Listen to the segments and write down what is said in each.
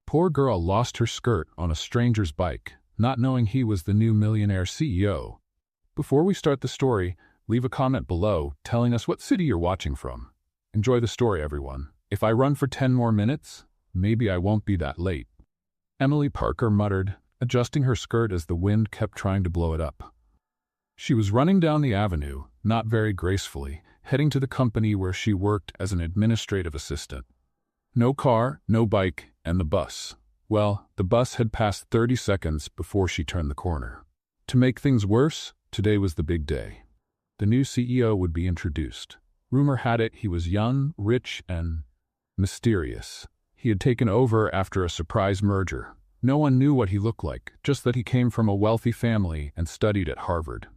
Poor girl lost her skirt on a stranger's bike, not knowing he was the new millionaire CEO. Before we start the story, leave a comment below telling us what city you're watching from. Enjoy the story, everyone. If I run for 10 more minutes, maybe I won't be that late. Emily Parker muttered, adjusting her skirt as the wind kept trying to blow it up. She was running down the avenue, not very gracefully, heading to the company where she worked as an administrative assistant. No car, no bike, and the bus. Well, the bus had passed 30 seconds before she turned the corner. To make things worse, today was the big day. The new CEO would be introduced. Rumor had it he was young, rich, and mysterious. He had taken over after a surprise merger. No one knew what he looked like, just that he came from a wealthy family and studied at Harvard.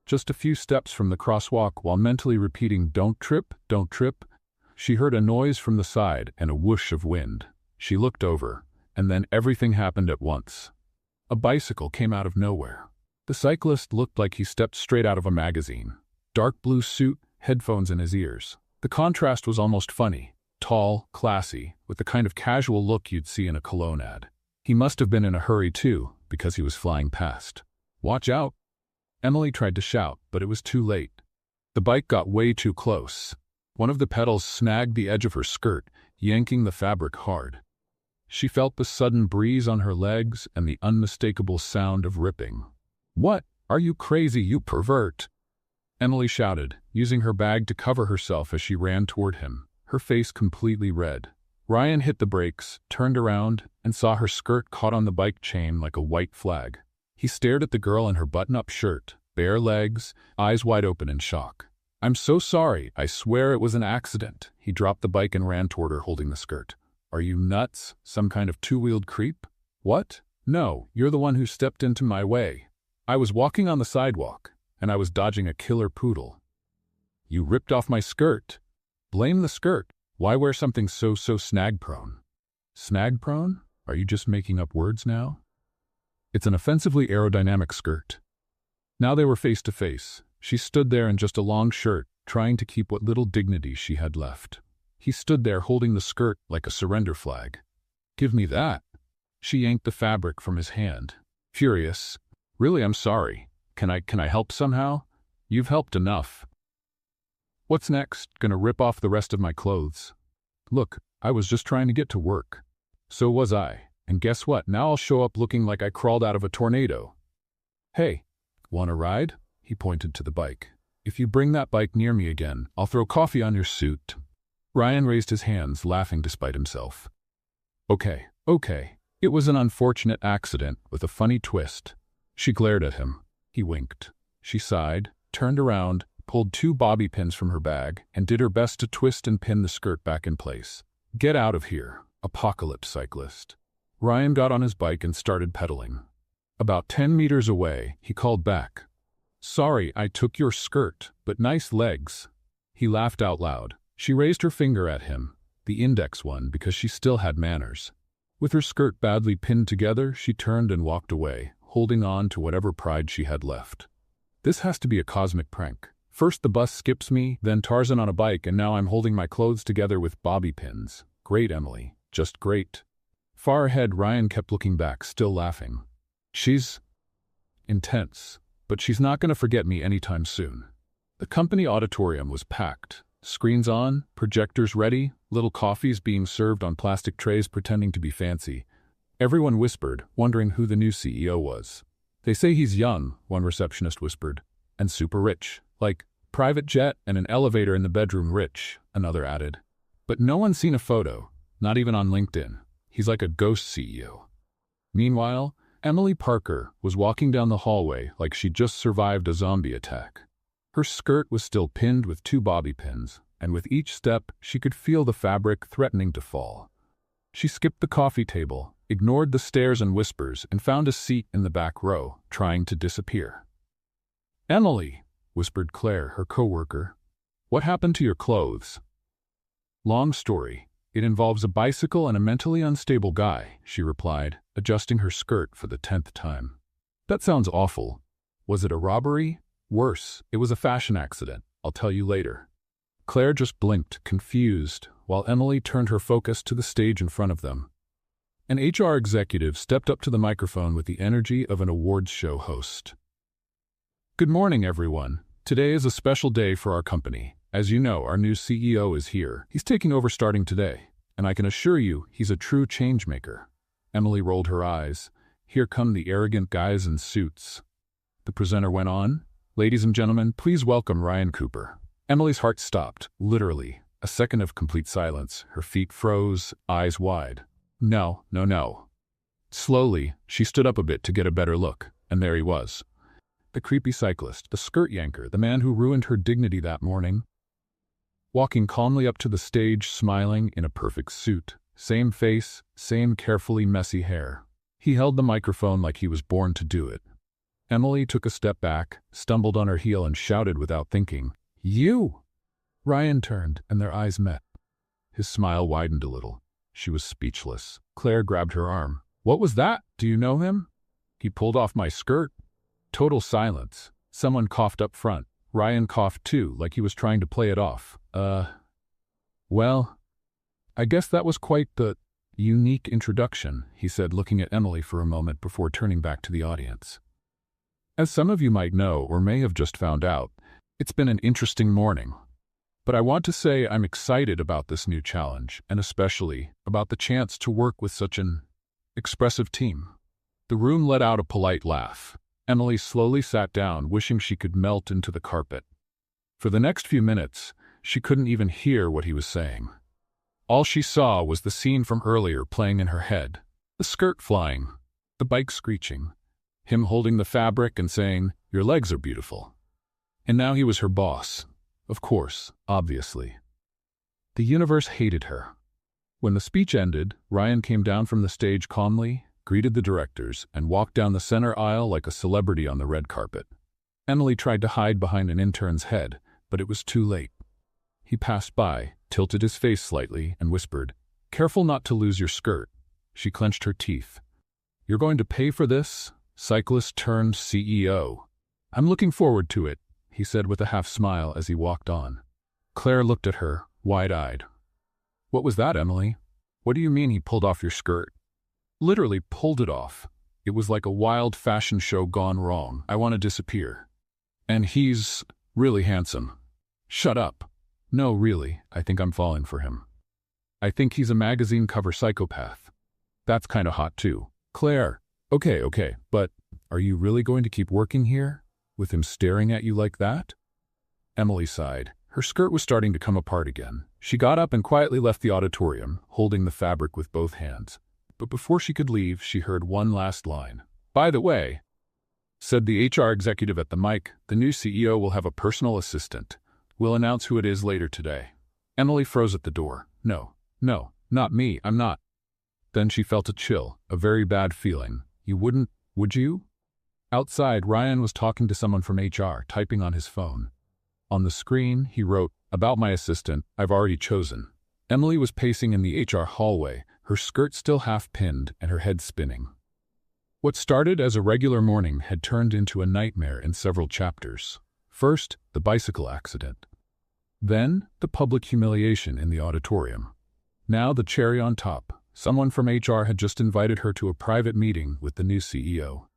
Just a few steps from the crosswalk, while mentally repeating, "Don't trip, don't trip," she heard a noise from the side and a whoosh of wind. She looked over, and then everything happened at once. A bicycle came out of nowhere. The cyclist looked like he stepped straight out of a magazine. Dark blue suit, headphones in his ears. The contrast was almost funny. Tall, classy, with the kind of casual look you'd see in a cologne ad. He must have been in a hurry too, because he was flying past. "Watch out!" Emily tried to shout, but it was too late. The bike got way too close. One of the pedals snagged the edge of her skirt, yanking the fabric hard. She felt the sudden breeze on her legs and the unmistakable sound of ripping. "What? Are you crazy, you pervert?" Emily shouted, using her bag to cover herself as she ran toward him, her face completely red. Ryan hit the brakes, turned around, and saw her skirt caught on the bike chain like a white flag. He stared at the girl in her button-up shirt, bare legs, eyes wide open in shock. "I'm so sorry, I swear it was an accident." He dropped the bike and ran toward her holding the skirt. "Are you nuts? Some kind of two-wheeled creep?" "What? No, you're the one who stepped into my way. I was walking on the sidewalk, and I was dodging a killer poodle. You ripped off my skirt." "Blame the skirt. Why wear something so snag-prone?" "Snag-prone? Are you just making up words now?" "It's an offensively aerodynamic skirt." Now they were face to face. She stood there in just a long shirt, trying to keep what little dignity she had left. He stood there holding the skirt like a surrender flag. "Give me that." She yanked the fabric from his hand. Furious. "Really, I'm sorry. Can I help somehow? You've helped enough." "What's next? Gonna rip off the rest of my clothes?" "Look, I was just trying to get to work." "So was I. And guess what? Now I'll show up looking like I crawled out of a tornado." "Hey, want a ride?" He pointed to the bike. "If you bring that bike near me again, I'll throw coffee on your suit." Ryan raised his hands, laughing despite himself. Okay. It was an unfortunate accident with a funny twist." She glared at him. He winked. She sighed, turned around, pulled 2 bobby pins from her bag, and did her best to twist and pin the skirt back in place. "Get out of here, apocalypse cyclist." Ryan got on his bike and started pedaling. About 10 meters away, he called back. "Sorry, I took your skirt, but nice legs." He laughed out loud. She raised her finger at him, the index one, because she still had manners. With her skirt badly pinned together, she turned and walked away, holding on to whatever pride she had left. "This has to be a cosmic prank. First the bus skips me, then Tarzan on a bike, and now I'm holding my clothes together with bobby pins. Great, Emily. Just great." Far ahead, Ryan kept looking back, still laughing. "She's intense, but she's not going to forget me anytime soon." The company auditorium was packed. Screens on, projectors ready, little coffees being served on plastic trays pretending to be fancy. Everyone whispered, wondering who the new CEO was. "They say he's young," one receptionist whispered, "and super rich. Like, private jet and an elevator in the bedroom rich," another added. "But no one's seen a photo, not even on LinkedIn. He's like a ghost CEO." Meanwhile, Emily Parker was walking down the hallway like she'd just survived a zombie attack. Her skirt was still pinned with 2 bobby pins, and with each step she could feel the fabric threatening to fall. She skipped the coffee table, ignored the stares and whispers, and found a seat in the back row, trying to disappear. "Emily," whispered Claire, her co-worker. "What happened to your clothes?" "Long story. It involves a bicycle and a mentally unstable guy," she replied, adjusting her skirt for the 10th time. "That sounds awful. Was it a robbery?" "Worse, it was a fashion accident. I'll tell you later." Claire just blinked, confused, while Emily turned her focus to the stage in front of them. An HR executive stepped up to the microphone with the energy of an awards show host. Good morning, everyone. Today is a special day for our company. As you know, our new CEO is here. He's taking over starting today, and I can assure you he's a true change maker. Emily rolled her eyes. Here come the arrogant guys in suits. The presenter went on. Ladies and gentlemen, please welcome Ryan Cooper. Emily's heart stopped, literally. A second of complete silence. Her feet froze, eyes wide. No. Slowly, she stood up a bit to get a better look, and there he was. The creepy cyclist, the skirt yanker, the man who ruined her dignity that morning. Walking calmly up to the stage, smiling in a perfect suit. Same face, same carefully messy hair. He held the microphone like he was born to do it. Emily took a step back, stumbled on her heel and shouted without thinking, "You!" Ryan turned, and their eyes met. His smile widened a little. She was speechless. Claire grabbed her arm. "What was that? Do you know him?" "He pulled off my skirt." Total silence. Someone coughed up front. Ryan coughed too, like he was trying to play it off. Well, I guess that was quite the unique introduction," he said, looking at Emily for a moment before turning back to the audience. As some of you might know or may have just found out, it's been an interesting morning. But I want to say I'm excited about this new challenge, and especially about the chance to work with such an expressive team. The room let out a polite laugh. Emily slowly sat down, wishing she could melt into the carpet. For the next few minutes, she couldn't even hear what he was saying. All she saw was the scene from earlier playing in her head. The skirt flying, the bike screeching, him holding the fabric and saying, "Your legs are beautiful." And now he was her boss. Of course, obviously. The universe hated her. When the speech ended, Ryan came down from the stage calmly, greeted the directors, and walked down the center aisle like a celebrity on the red carpet. Emily tried to hide behind an intern's head, but it was too late. He passed by, tilted his face slightly, and whispered, "Careful not to lose your skirt." She clenched her teeth. "You're going to pay for this, cyclist turned CEO." "I'm looking forward to it," he said with a half smile as he walked on. Claire looked at her, wide-eyed. "What was that, Emily? What do you mean he pulled off your skirt?" "Literally pulled it off. It was like a wild fashion show gone wrong. I want to disappear. And he's really handsome." "Shut up." "No, really, I think I'm falling for him. I think he's a magazine cover psychopath." "That's kind of hot too." "Claire, okay, but are you really going to keep working here? With him staring at you like that?" Emily sighed. Her skirt was starting to come apart again. She got up and quietly left the auditorium, holding the fabric with both hands. But before she could leave, she heard one last line. "By the way," said the HR executive at the mic, "the new CEO will have a personal assistant. We'll announce who it is later today." Emily froze at the door. No, not me, I'm not. Then she felt a chill, a very bad feeling. "You wouldn't, would you?" Outside, Ryan was talking to someone from HR, typing on his phone. On the screen, he wrote, "About my assistant, I've already chosen." Emily was pacing in the HR hallway, her skirt still half-pinned and her head spinning. What started as a regular morning had turned into a nightmare in several chapters. First, the bicycle accident. Then, the public humiliation in the auditorium. Now the cherry on top. Someone from HR had just invited her to a private meeting with the new CEO.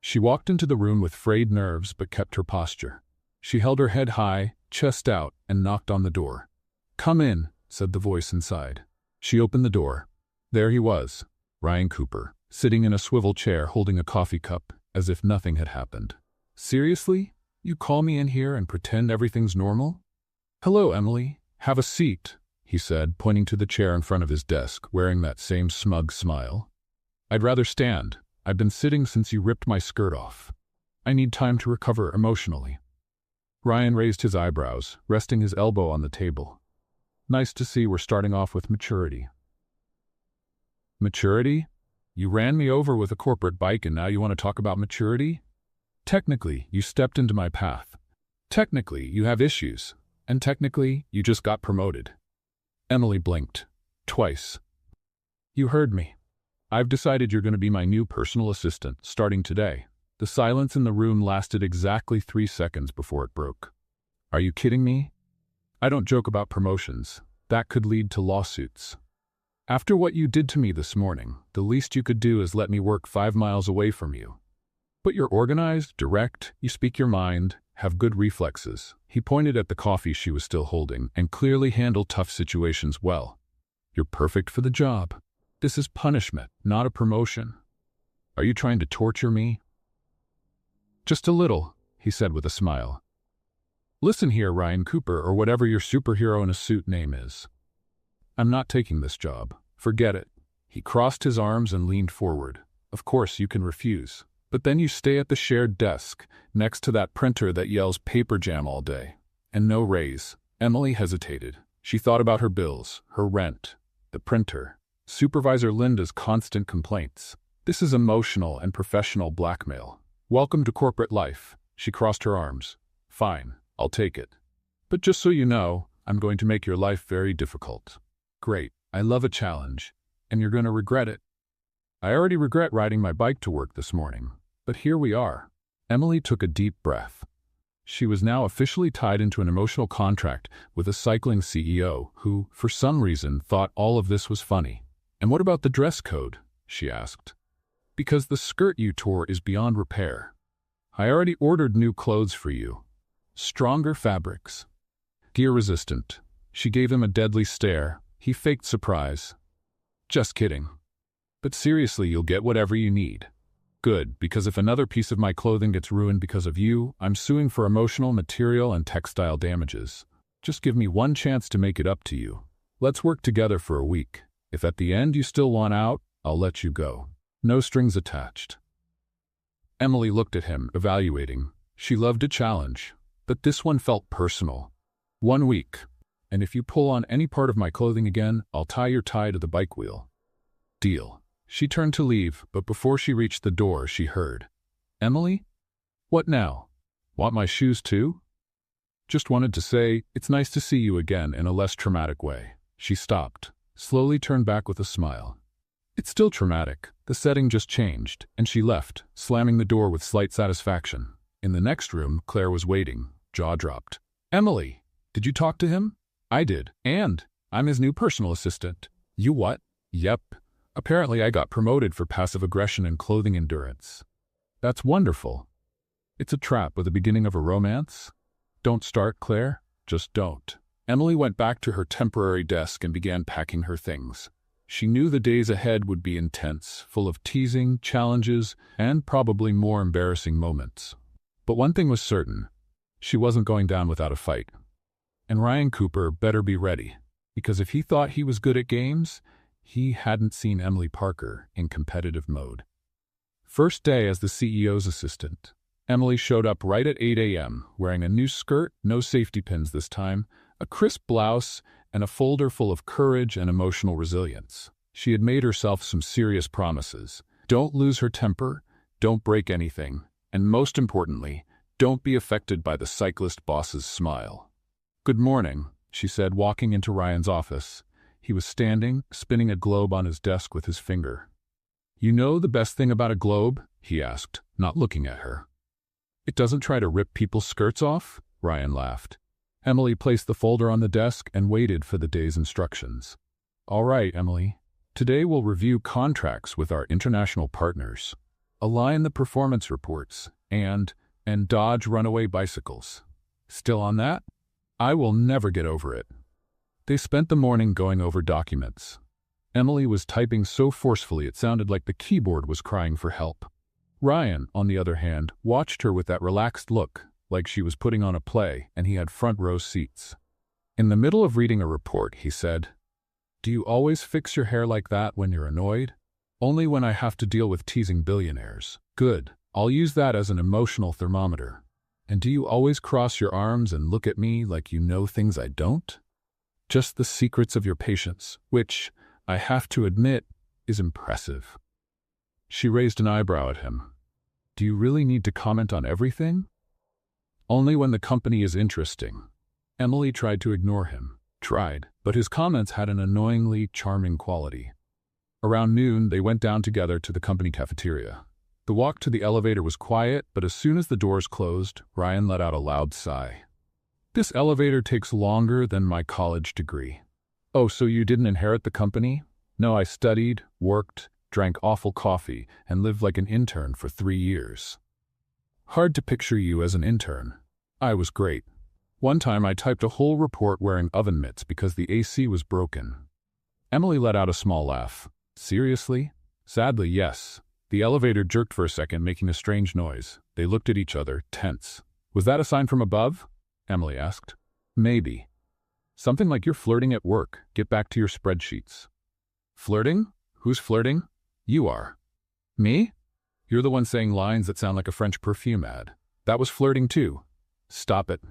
She walked into the room with frayed nerves but kept her posture. She held her head high, chest out, and knocked on the door. "Come in," said the voice inside. She opened the door. There he was, Ryan Cooper, sitting in a swivel chair holding a coffee cup, as if nothing had happened. "Seriously? You call me in here and pretend everything's normal?" "Hello, Emily. Have a seat," he said, pointing to the chair in front of his desk, wearing that same smug smile. "I'd rather stand. I've been sitting since you ripped my skirt off. I need time to recover emotionally." Ryan raised his eyebrows, resting his elbow on the table. "Nice to see we're starting off with maturity." "Maturity? You ran me over with a corporate bike and now you want to talk about maturity? Technically, you stepped into my path. Technically, you have issues. And technically, you just got promoted." Emily blinked. Twice. "You heard me. I've decided you're going to be my new personal assistant, starting today." The silence in the room lasted exactly 3 seconds before it broke. "Are you kidding me? I don't joke about promotions. That could lead to lawsuits." After what you did to me this morning, the least you could do is let me work 5 miles away from you. But you're organized, direct, you speak your mind, have good reflexes. He pointed at the coffee she was still holding and clearly handle tough situations well. You're perfect for the job. This is punishment, not a promotion. Are you trying to torture me? Just a little, he said with a smile. Listen here, Ryan Cooper, or whatever your superhero in a suit name is. I'm not taking this job. Forget it. He crossed his arms and leaned forward. Of course, you can refuse. But then you stay at the shared desk, next to that printer that yells paper jam all day. And no raise. Emily hesitated. She thought about her bills, her rent, the printer, Supervisor Linda's constant complaints. This is emotional and professional blackmail. Welcome to corporate life. She crossed her arms. Fine, I'll take it. But just so you know, I'm going to make your life very difficult. Great, I love a challenge, and you're going to regret it. I already regret riding my bike to work this morning, but here we are. Emily took a deep breath. She was now officially tied into an emotional contract with a cycling CEO who, for some reason, thought all of this was funny. And what about the dress code? She asked. Because the skirt you tore is beyond repair. I already ordered new clothes for you. Stronger fabrics. Gear-resistant. She gave him a deadly stare. He faked surprise. Just kidding. But seriously, you'll get whatever you need. Good, because if another piece of my clothing gets ruined because of you, I'm suing for emotional, material, and textile damages. Just give me one chance to make it up to you. Let's work together for a week. If at the end you still want out, I'll let you go. No strings attached. Emily looked at him, evaluating. She loved a challenge, but this one felt personal. 1 week. And if you pull on any part of my clothing again, I'll tie your tie to the bike wheel. Deal. She turned to leave, but before she reached the door, she heard. Emily? What now? Want my shoes too? Just wanted to say, it's nice to see you again in a less traumatic way. She stopped, slowly turned back with a smile. It's still traumatic. The setting just changed, and she left, slamming the door with slight satisfaction. In the next room, Claire was waiting, jaw dropped. Emily, did you talk to him? I did, and I'm his new personal assistant. You what? Yep. Apparently I got promoted for passive aggression and clothing endurance. That's wonderful. It's a trap with the beginning of a romance. Don't start, Claire. Just don't. Emily went back to her temporary desk and began packing her things. She knew the days ahead would be intense, full of teasing, challenges, and probably more embarrassing moments. But one thing was certain. She wasn't going down without a fight. And Ryan Cooper better be ready, because if he thought he was good at games, he hadn't seen Emily Parker in competitive mode. First day as the CEO's assistant, Emily showed up right at 8 a.m., wearing a new skirt, no safety pins this time, a crisp blouse, and a folder full of courage and emotional resilience. She had made herself some serious promises. Don't lose her temper, don't break anything, and most importantly, don't be affected by the cyclist boss's smile. Good morning, she said, walking into Ryan's office. He was standing, spinning a globe on his desk with his finger. You know the best thing about a globe? He asked, not looking at her. It doesn't try to rip people's skirts off? Ryan laughed. Emily placed the folder on the desk and waited for the day's instructions. All right, Emily. Today we'll review contracts with our international partners, align the performance reports, and dodge runaway bicycles. Still on that? I will never get over it. They spent the morning going over documents. Emily was typing so forcefully it sounded like the keyboard was crying for help. Ryan, on the other hand, watched her with that relaxed look, like she was putting on a play and he had front-row seats. In the middle of reading a report, he said, Do you always fix your hair like that when you're annoyed? Only when I have to deal with teasing billionaires. Good. I'll use that as an emotional thermometer. And do you always cross your arms and look at me like you know things I don't? Just the secrets of your patience, which, I have to admit, is impressive. She raised an eyebrow at him. Do you really need to comment on everything? Only when the company is interesting. Emily tried to ignore him. But his comments had an annoyingly charming quality. Around noon, they went down together to the company cafeteria. The walk to the elevator was quiet, but as soon as the doors closed, Ryan let out a loud sigh. This elevator takes longer than my college degree. Oh, so you didn't inherit the company? No, I studied, worked, drank awful coffee, and lived like an intern for 3 years. Hard to picture you as an intern. I was great. One time I typed a whole report wearing oven mitts because the AC was broken. Emily let out a small laugh. Seriously? Sadly, yes. The elevator jerked for a second, making a strange noise. They looked at each other, tense. Was that a sign from above? Emily asked. Maybe. Something like you're flirting at work. Get back to your spreadsheets. Flirting? Who's flirting? You are. Me? You're the one saying lines that sound like a French perfume ad. That was flirting too. Stop it.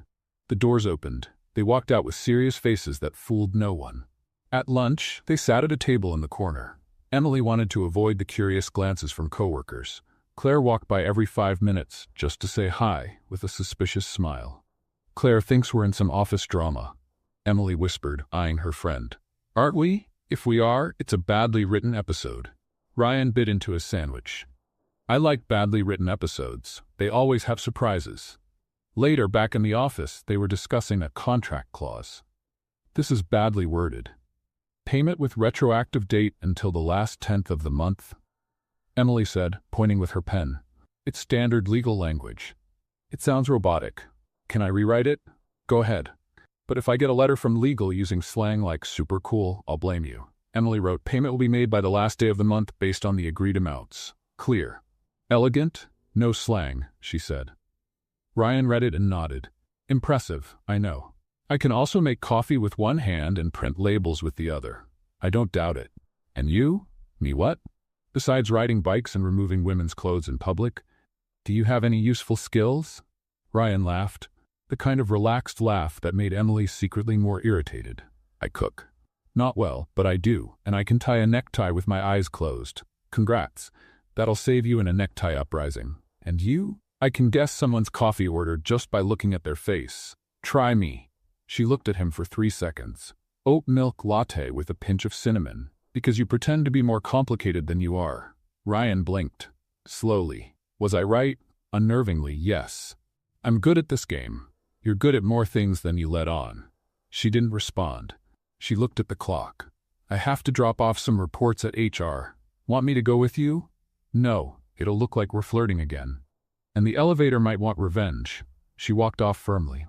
The doors opened. They walked out with serious faces that fooled no one. At lunch, they sat at a table in the corner. Emily wanted to avoid the curious glances from coworkers. Claire walked by every 5 minutes just to say hi with a suspicious smile. Claire thinks we're in some office drama, Emily whispered, eyeing her friend. Aren't we? If we are, it's a badly written episode. Ryan bit into his sandwich. I like badly written episodes. They always have surprises. Later, back in the office, they were discussing a contract clause. This is badly worded. Payment with retroactive date until the last 10th of the month, Emily said, pointing with her pen. It's standard legal language. It sounds robotic. Can I rewrite it? Go ahead. But if I get a letter from legal using slang like super cool, I'll blame you. Emily wrote, payment will be made by the last day of the month based on the agreed amounts. Clear. Elegant? No slang, she said. Ryan read it and nodded. Impressive, I know. I can also make coffee with one hand and print labels with the other. I don't doubt it. And you? Me what? Besides riding bikes and removing women's clothes in public, do you have any useful skills? Ryan laughed, the kind of relaxed laugh that made Emily secretly more irritated. I cook. Not well, but I do, and I can tie a necktie with my eyes closed. Congrats. That'll save you in a necktie uprising. And you? I can guess someone's coffee order just by looking at their face. Try me. She looked at him for 3 seconds. Oat milk latte with a pinch of cinnamon, because you pretend to be more complicated than you are. Ryan blinked. Slowly. Was I right? Unnervingly, yes. I'm good at this game. You're good at more things than you let on. She didn't respond. She looked at the clock. I have to drop off some reports at HR. Want me to go with you? No, it'll look like we're flirting again. And the elevator might want revenge. She walked off firmly.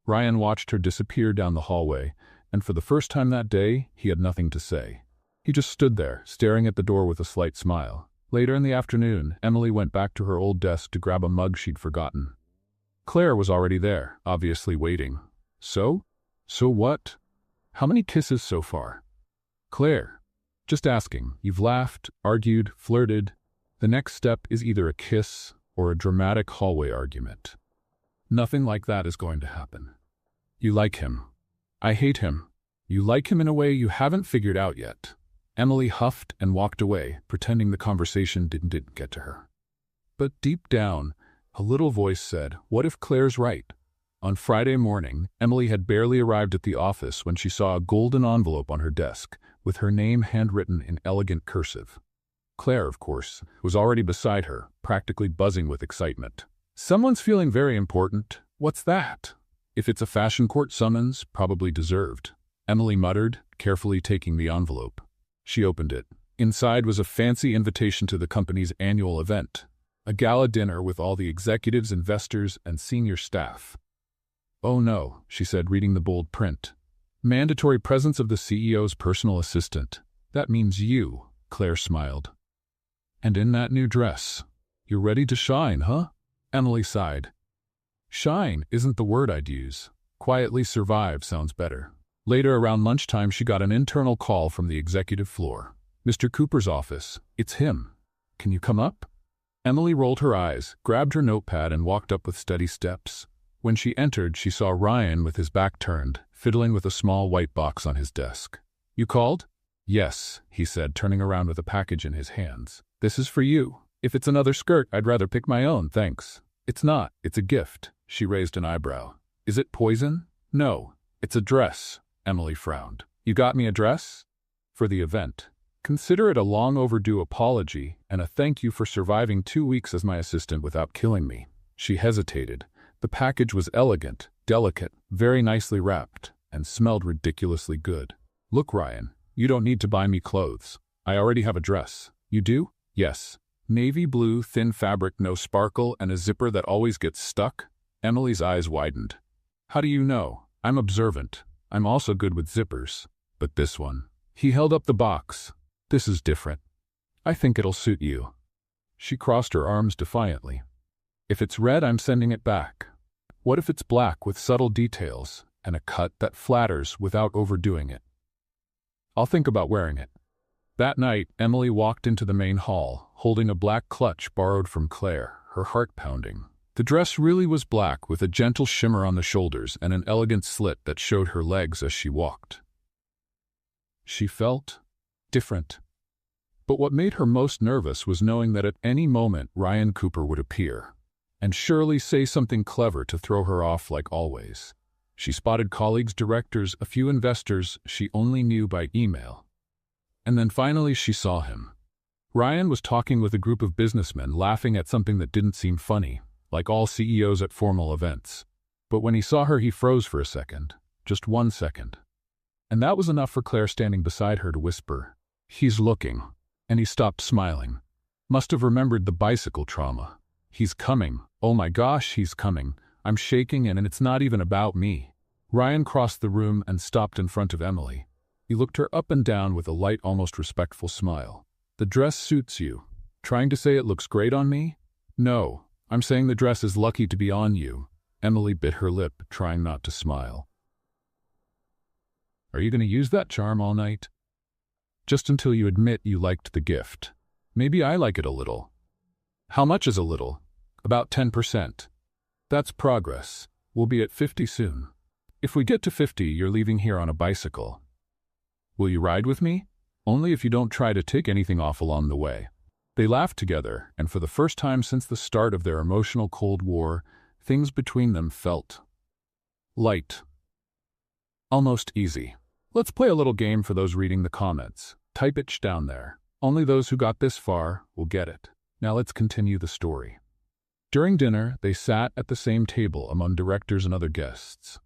Ryan watched her disappear down the hallway, and for the first time that day, he had nothing to say. He just stood there, staring at the door with a slight smile. Later in the afternoon, Emily went back to her old desk to grab a mug she'd forgotten. Claire was already there, obviously waiting. So? So what? How many kisses so far? Claire. Just asking. You've laughed, argued, flirted. The next step is either a kiss or a dramatic hallway argument. Nothing like that is going to happen. You like him. I hate him. You like him in a way you haven't figured out yet. Emily huffed and walked away, pretending the conversation didn't get to her. But deep down, a little voice said, what if Claire's right? On Friday morning, Emily had barely arrived at the office when she saw a golden envelope on her desk, with her name handwritten in elegant cursive. Claire, of course, was already beside her, practically buzzing with excitement. Someone's feeling very important. What's that? If it's a fashion court summons, probably deserved. Emily muttered, carefully taking the envelope. She opened it. Inside was a fancy invitation to the company's annual event, a gala dinner with all the executives, investors, and senior staff. Oh no, she said, reading the bold print. Mandatory presence of the CEO's personal assistant. That means you, Claire smiled. And in that new dress. You're ready to shine, huh? Emily sighed. Shine isn't the word I'd use. Quietly survive sounds better. Later, around lunchtime, she got an internal call from the executive floor. Mr. Cooper's office. It's him. Can you come up? Emily rolled her eyes, grabbed her notepad, and walked up with steady steps. When she entered, she saw Ryan with his back turned, fiddling with a small white box on his desk. You called? Yes, he said, turning around with a package in his hands. This is for you. If it's another skirt, I'd rather pick my own, thanks. It's not. It's a gift. She raised an eyebrow. Is it poison? No. It's a dress. Emily frowned. You got me a dress? For the event. Consider it a long overdue apology and a thank you for surviving 2 weeks as my assistant without killing me. She hesitated. The package was elegant, delicate, very nicely wrapped, and smelled ridiculously good. Look, Ryan, you don't need to buy me clothes. I already have a dress. You do? Yes. Navy blue, thin fabric, no sparkle, and a zipper that always gets stuck? Emily's eyes widened. How do you know? I'm observant. I'm also good with zippers. But this one. He held up the box. This is different. I think it'll suit you. She crossed her arms defiantly. If it's red, I'm sending it back. What if it's black with subtle details and a cut that flatters without overdoing it? I'll think about wearing it. That night, Emily walked into the main hall, holding a black clutch borrowed from Claire, her heart pounding. The dress really was black, with a gentle shimmer on the shoulders and an elegant slit that showed her legs as she walked. She felt different. But what made her most nervous was knowing that at any moment Ryan Cooper would appear, and surely say something clever to throw her off like always. She spotted colleagues, directors, a few investors she only knew by email. And then finally she saw him. Ryan was talking with a group of businessmen, laughing at something that didn't seem funny, like all CEOs at formal events. But when he saw her, he froze for a second. Just 1 second. And that was enough for Claire, standing beside her, to whisper, "He's looking." And he stopped smiling. Must have remembered the bicycle trauma. He's coming. Oh my gosh, he's coming. I'm shaking, and it's not even about me. Ryan crossed the room and stopped in front of Emily. He looked her up and down with a light, almost respectful smile. The dress suits you. Trying to say it looks great on me? No, I'm saying the dress is lucky to be on you. Emily bit her lip, trying not to smile. Are you going to use that charm all night? Just until you admit you liked the gift. Maybe I like it a little. How much is a little? About 10%. That's progress. We'll be at 50 soon. If we get to 50, you're leaving here on a bicycle. Will you ride with me? Only if you don't try to take anything off along the way. They laughed together, and for the first time since the start of their emotional Cold War, things between them felt light. Almost easy. Let's play a little game for those reading the comments. Type it down there. Only those who got this far will get it. Now let's continue the story. During dinner, they sat at the same table among directors and other guests.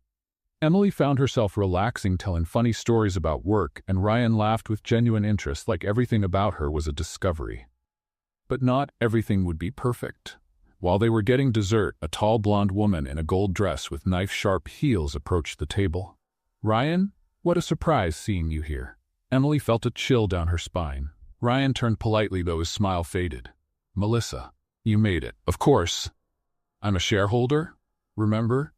Emily found herself relaxing, telling funny stories about work, and Ryan laughed with genuine interest, like everything about her was a discovery. But not everything would be perfect. While they were getting dessert, a tall blonde woman in a gold dress with knife-sharp heels approached the table. "Ryan, what a surprise seeing you here." Emily felt a chill down her spine. Ryan turned politely, though his smile faded. "Melissa, you made it." "Of course. I'm a shareholder, remember?"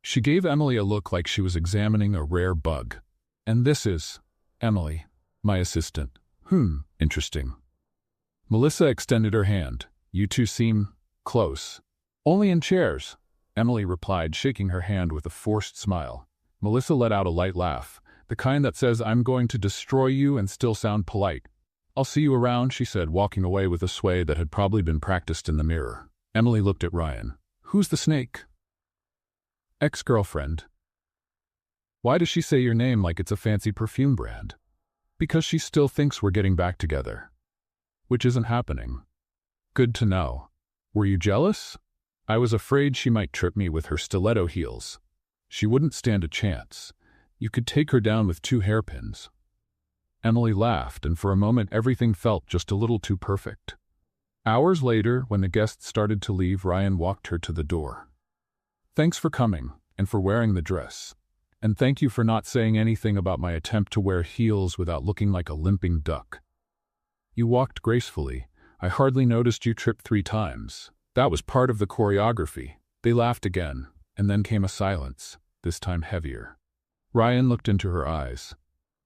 She gave Emily a look like she was examining a rare bug. "And this is Emily, my assistant." Interesting." Melissa extended her hand. "You two seem close." "Only in chairs," Emily replied, shaking her hand with a forced smile. Melissa let out a light laugh, the kind that says, "I'm going to destroy you," and still sound polite. "I'll see you around," she said, walking away with a sway that had probably been practiced in the mirror. Emily looked at Ryan. "Who's the snake?" "Ex-girlfriend." "Why does she say your name like it's a fancy perfume brand?" "Because she still thinks we're getting back together." "Which isn't happening." "Good to know. Were you jealous?" "I was afraid she might trip me with her stiletto heels." "She wouldn't stand a chance. You could take her down with 2 hairpins." Emily laughed, and for a moment everything felt just a little too perfect. Hours later, when the guests started to leave, Ryan walked her to the door. "Thanks for coming, and for wearing the dress. And thank you for not saying anything about my attempt to wear heels without looking like a limping duck. You walked gracefully. I hardly noticed you trip 3 times. That was part of the choreography." They laughed again, and then came a silence, this time heavier. Ryan looked into her eyes.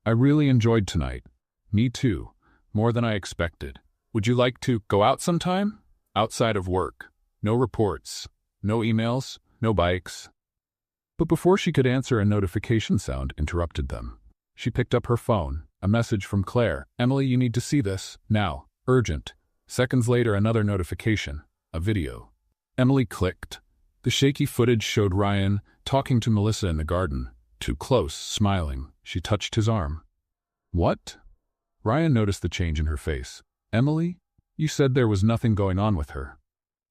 "I really enjoyed tonight." "Me too. More than I expected. Would you like to go out sometime? Outside of work. No reports. No emails. No bikes." But before she could answer, a notification sound interrupted them. She picked up her phone. A message from Claire. "Emily, you need to see this. Now. Urgent." Seconds later, another notification. A video. Emily clicked. The shaky footage showed Ryan talking to Melissa in the garden. Too close, smiling. She touched his arm. "What?" Ryan noticed the change in her face. "Emily, you said there was nothing going on with her."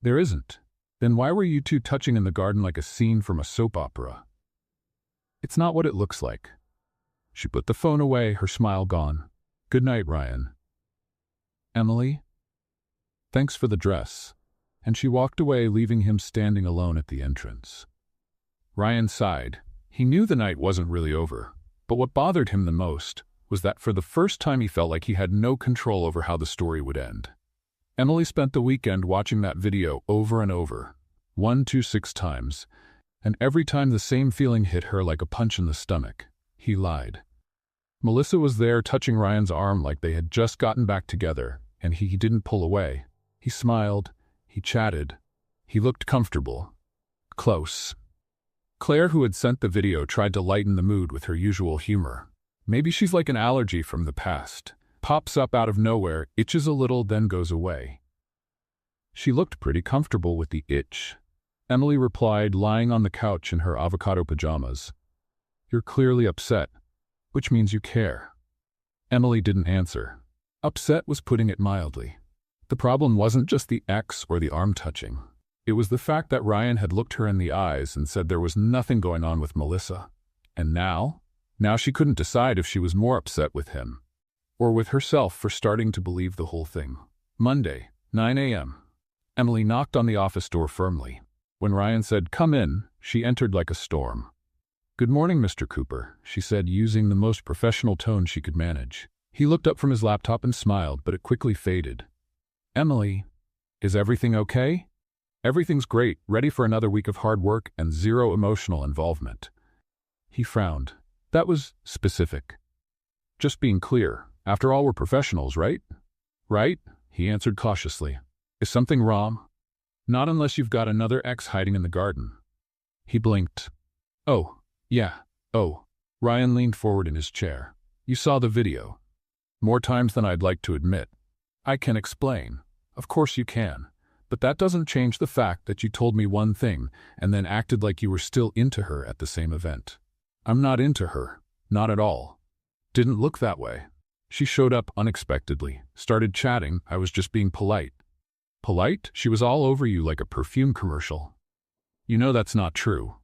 "There isn't. Then why were you two touching in the garden like a scene from a soap opera?" "It's not what it looks like." She put the phone away, her smile gone. Good night, Ryan. Emily? Thanks for the dress. And she walked away, leaving him standing alone at the entrance. Ryan sighed. He knew the night wasn't really over, but what bothered him the most was that for the first time he felt like he had no control over how the story would end. Emily spent the weekend watching that video over and over, 6 times, and every time the same feeling hit her like a punch in the stomach. He lied. Melissa was there touching Ryan's arm like they had just gotten back together, and he didn't pull away. He smiled. He chatted. He looked comfortable. Close. Claire, who had sent the video, tried to lighten the mood with her usual humor. Maybe she's like an allergy from the past. Pops up out of nowhere, itches a little, then goes away. She looked pretty comfortable with the itch. Emily replied, lying on the couch in her avocado pajamas. You're clearly upset, which means you care. Emily didn't answer. Upset was putting it mildly. The problem wasn't just the ex or the arm touching. It was the fact that Ryan had looked her in the eyes and said there was nothing going on with Melissa. And now she couldn't decide if she was more upset with him or with herself for starting to believe the whole thing. Monday, 9 a.m. Emily knocked on the office door firmly. When Ryan said, "Come in," she entered like a storm. "Good morning, Mr. Cooper," she said, using the most professional tone she could manage. He looked up from his laptop and smiled, but it quickly faded. "Emily, is everything okay?" "Everything's great, ready for another week of hard work and zero emotional involvement." He frowned. That was specific. "Just being clear. After all, we're professionals, right?" "Right," he answered cautiously. "Is something wrong?" "Not unless you've got another ex hiding in the garden." He blinked. "Oh, yeah, oh." Ryan leaned forward in his chair. "You saw the video." "More times than I'd like to admit." "I can explain." "Of course you can. But that doesn't change the fact that you told me one thing and then acted like you were still into her at the same event." "I'm not into her. Not at all. Didn't look that way. She showed up unexpectedly, started chatting. I was just being polite." "Polite? She was all over you like a perfume commercial." "You know that's not true."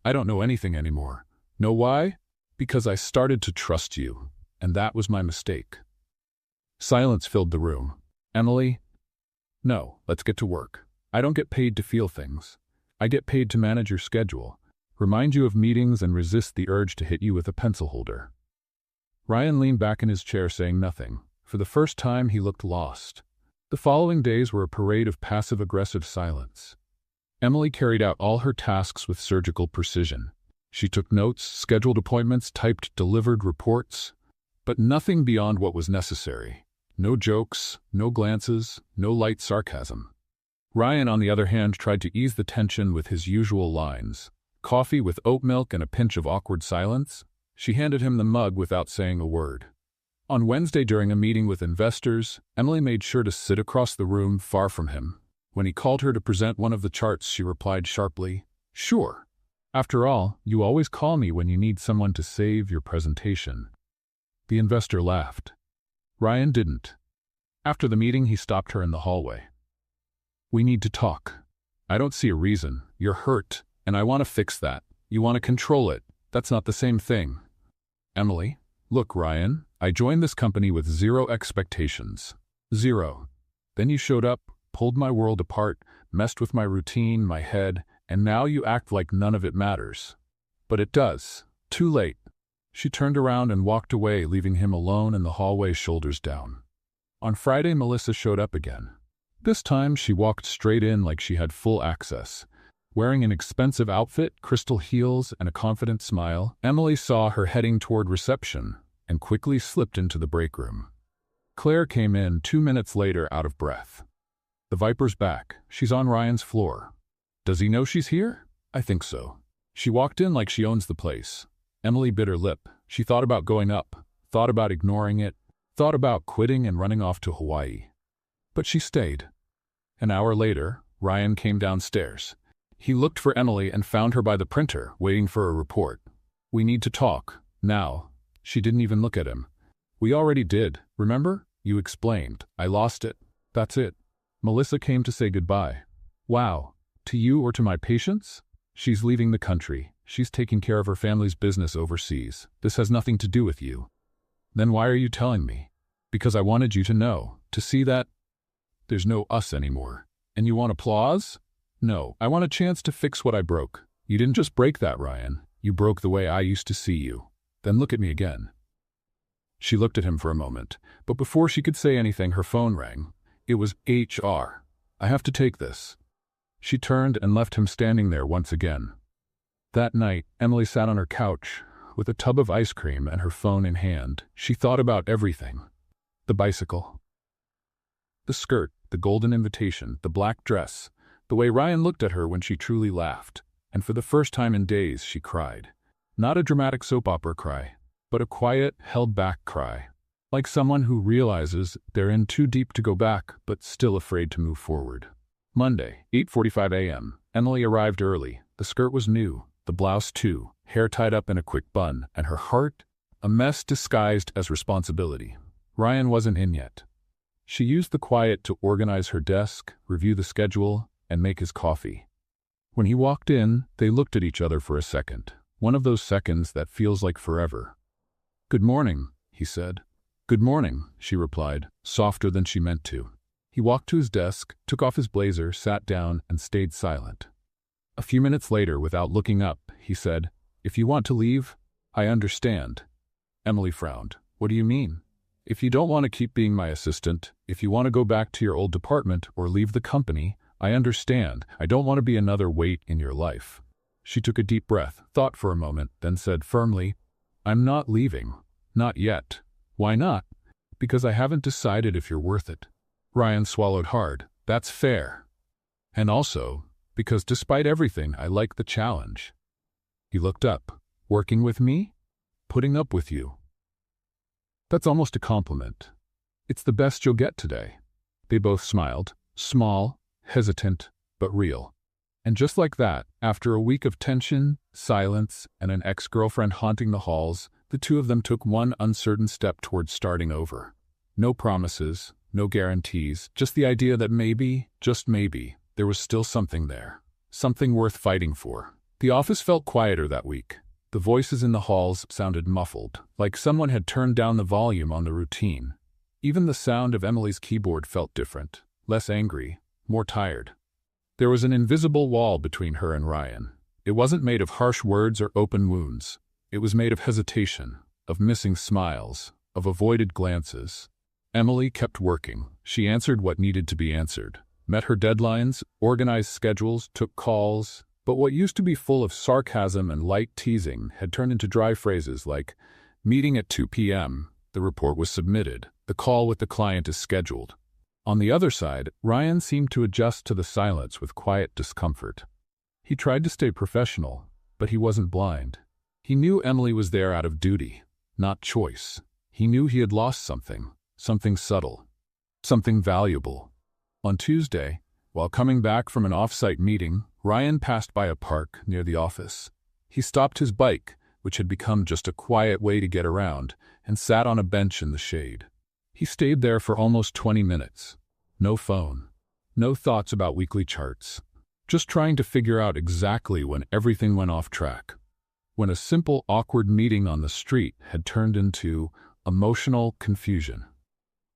"I don't know anything anymore." "Know why?" "Because I started to trust you, and that was my mistake." Silence filled the room. "Emily?" "No, let's get to work. I don't get paid to feel things. I get paid to manage your schedule, remind you of meetings, and resist the urge to hit you with a pencil holder." Ryan leaned back in his chair, saying nothing. For the first time, he looked lost. The following days were a parade of passive-aggressive silence. Emily carried out all her tasks with surgical precision. She took notes, scheduled appointments, typed, delivered reports, but nothing beyond what was necessary. No jokes, no glances, no light sarcasm. Ryan, on the other hand, tried to ease the tension with his usual lines. "Coffee with oat milk and a pinch of awkward silence?" She handed him the mug without saying a word. On Wednesday, during a meeting with investors, Emily made sure to sit across the room, far from him. When he called her to present one of the charts, she replied sharply, "Sure. After all, you always call me when you need someone to save your presentation." The investor laughed. Ryan didn't. After the meeting, he stopped her in the hallway. "We need to talk. I don't see a reason. You're hurt, and I want to fix that. You want to control it. That's not the same thing." "Emily, look, Ryan, I joined this company with zero expectations. Zero. Then you showed up, pulled my world apart, messed with my routine, my head, and now you act like none of it matters." "But it does. Too late." She turned around and walked away, leaving him alone in the hallway, shoulders down. On Friday, Melissa showed up again. This time, she walked straight in like she had full access. Wearing an expensive outfit, crystal heels, and a confident smile, Emily saw her heading toward reception and quickly slipped into the break room. Claire came in 2 minutes later, out of breath. "The Viper's back. She's on Ryan's floor." "Does he know she's here?" "I think so." She walked in like she owns the place. Emily bit her lip. She thought about going up, thought about ignoring it, thought about quitting and running off to Hawaii. But she stayed. An hour later, Ryan came downstairs. He looked for Emily and found her by the printer, waiting for a report. "We need to talk. Now." She didn't even look at him. "We already did, remember? You explained. I lost it. That's it." Melissa came to say goodbye. "Wow. To you or to my patients?" "She's leaving the country. She's taking care of her family's business overseas. This has nothing to do with you." "Then why are you telling me?" Because I wanted you to know, to see that there's no us anymore. And you want applause? No, I want a chance to fix what I broke. You didn't just break that, Ryan. You broke the way I used to see you. Then look at me again. She looked at him for a moment, but before she could say anything, her phone rang. It was HR. I have to take this. She turned and left him standing there once again. That night, Emily sat on her couch with a tub of ice cream and her phone in hand. She thought about everything. The bicycle, the skirt, the golden invitation, the black dress, the way Ryan looked at her when she truly laughed. And for the first time in days, she cried. Not a dramatic soap opera cry, but a quiet, held-back cry. Like someone who realizes they're in too deep to go back, but still afraid to move forward. Monday, 8:45 a.m. Emily arrived early. The skirt was new, the blouse too, hair tied up in a quick bun, and her heart, a mess disguised as responsibility. Ryan wasn't in yet. She used the quiet to organize her desk, review the schedule, and make his coffee. When he walked in, they looked at each other for a second. One of those seconds that feels like forever. "Good morning," he said. "Good morning," she replied, softer than she meant to. He walked to his desk, took off his blazer, sat down, and stayed silent. A few minutes later, without looking up, he said, "If you want to leave, I understand." Emily frowned. "What do you mean?" "If you don't want to keep being my assistant, if you want to go back to your old department or leave the company, I understand. I don't want to be another weight in your life." She took a deep breath, thought for a moment, then said firmly, "I'm not leaving. Not yet." "Why not?" "Because I haven't decided if you're worth it." Ryan swallowed hard. "That's fair. And also, because despite everything, I like the challenge." He looked up. "Working with me? Putting up with you? That's almost a compliment. It's the best you'll get today." They both smiled, small, hesitant, but real. And just like that, after a week of tension, silence, and an ex-girlfriend haunting the halls, the two of them took one uncertain step towards starting over. No promises, no guarantees, just the idea that maybe, just maybe, there was still something there. Something worth fighting for. The office felt quieter that week. The voices in the halls sounded muffled, like someone had turned down the volume on the routine. Even the sound of Emily's keyboard felt different, less angry, more tired. There was an invisible wall between her and Ryan. It wasn't made of harsh words or open wounds. It was made of hesitation, of missing smiles, of avoided glances. Emily kept working. She answered what needed to be answered, met her deadlines, organized schedules, took calls, but what used to be full of sarcasm and light teasing had turned into dry phrases like, "Meeting at 2 p.m., the report was submitted, the call with the client is scheduled." On the other side, Ryan seemed to adjust to the silence with quiet discomfort. He tried to stay professional, but he wasn't blind. He knew Emily was there out of duty, not choice. He knew he had lost something, something subtle, something valuable. On Tuesday, while coming back from an off-site meeting, Ryan passed by a park near the office. He stopped his bike, which had become just a quiet way to get around, and sat on a bench in the shade. He stayed there for almost 20 minutes. No phone, no thoughts about weekly charts, just trying to figure out exactly when everything went off track. When a simple, awkward meeting on the street had turned into emotional confusion.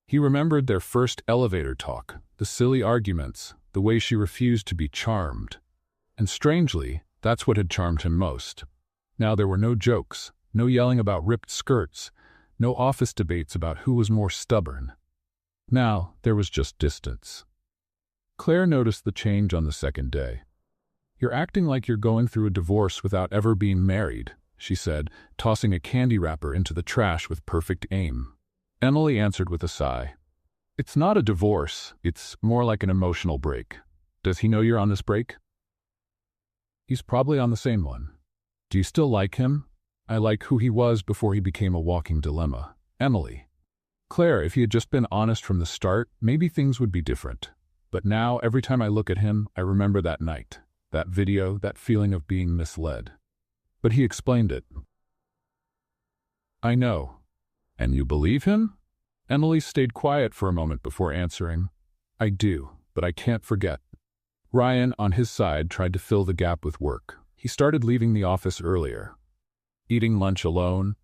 He remembered their first elevator talk, the silly arguments, the way she refused to be charmed. And strangely, that's what had charmed him most. Now there were no jokes, no yelling about ripped skirts, no office debates about who was more stubborn. Now there was just distance. Claire noticed the change on the second day. "You're acting like you're going through a divorce without ever being married," she said, tossing a candy wrapper into the trash with perfect aim. Emily answered with a sigh. "It's not a divorce, it's more like an emotional break. Does he know you're on this break?" "He's probably on the same one." "Do you still like him?" "I like who he was before he became a walking dilemma." "Emily." "Claire, if he had just been honest from the start, maybe things would be different. But now, every time I look at him, I remember that night, that video, that feeling of being misled." "But he explained it." "I know." "And you believe him?" Emily stayed quiet for a moment before answering. "I do, but I can't forget." Ryan, on his side, tried to fill the gap with work. He started leaving the office earlier. Eating lunch alone,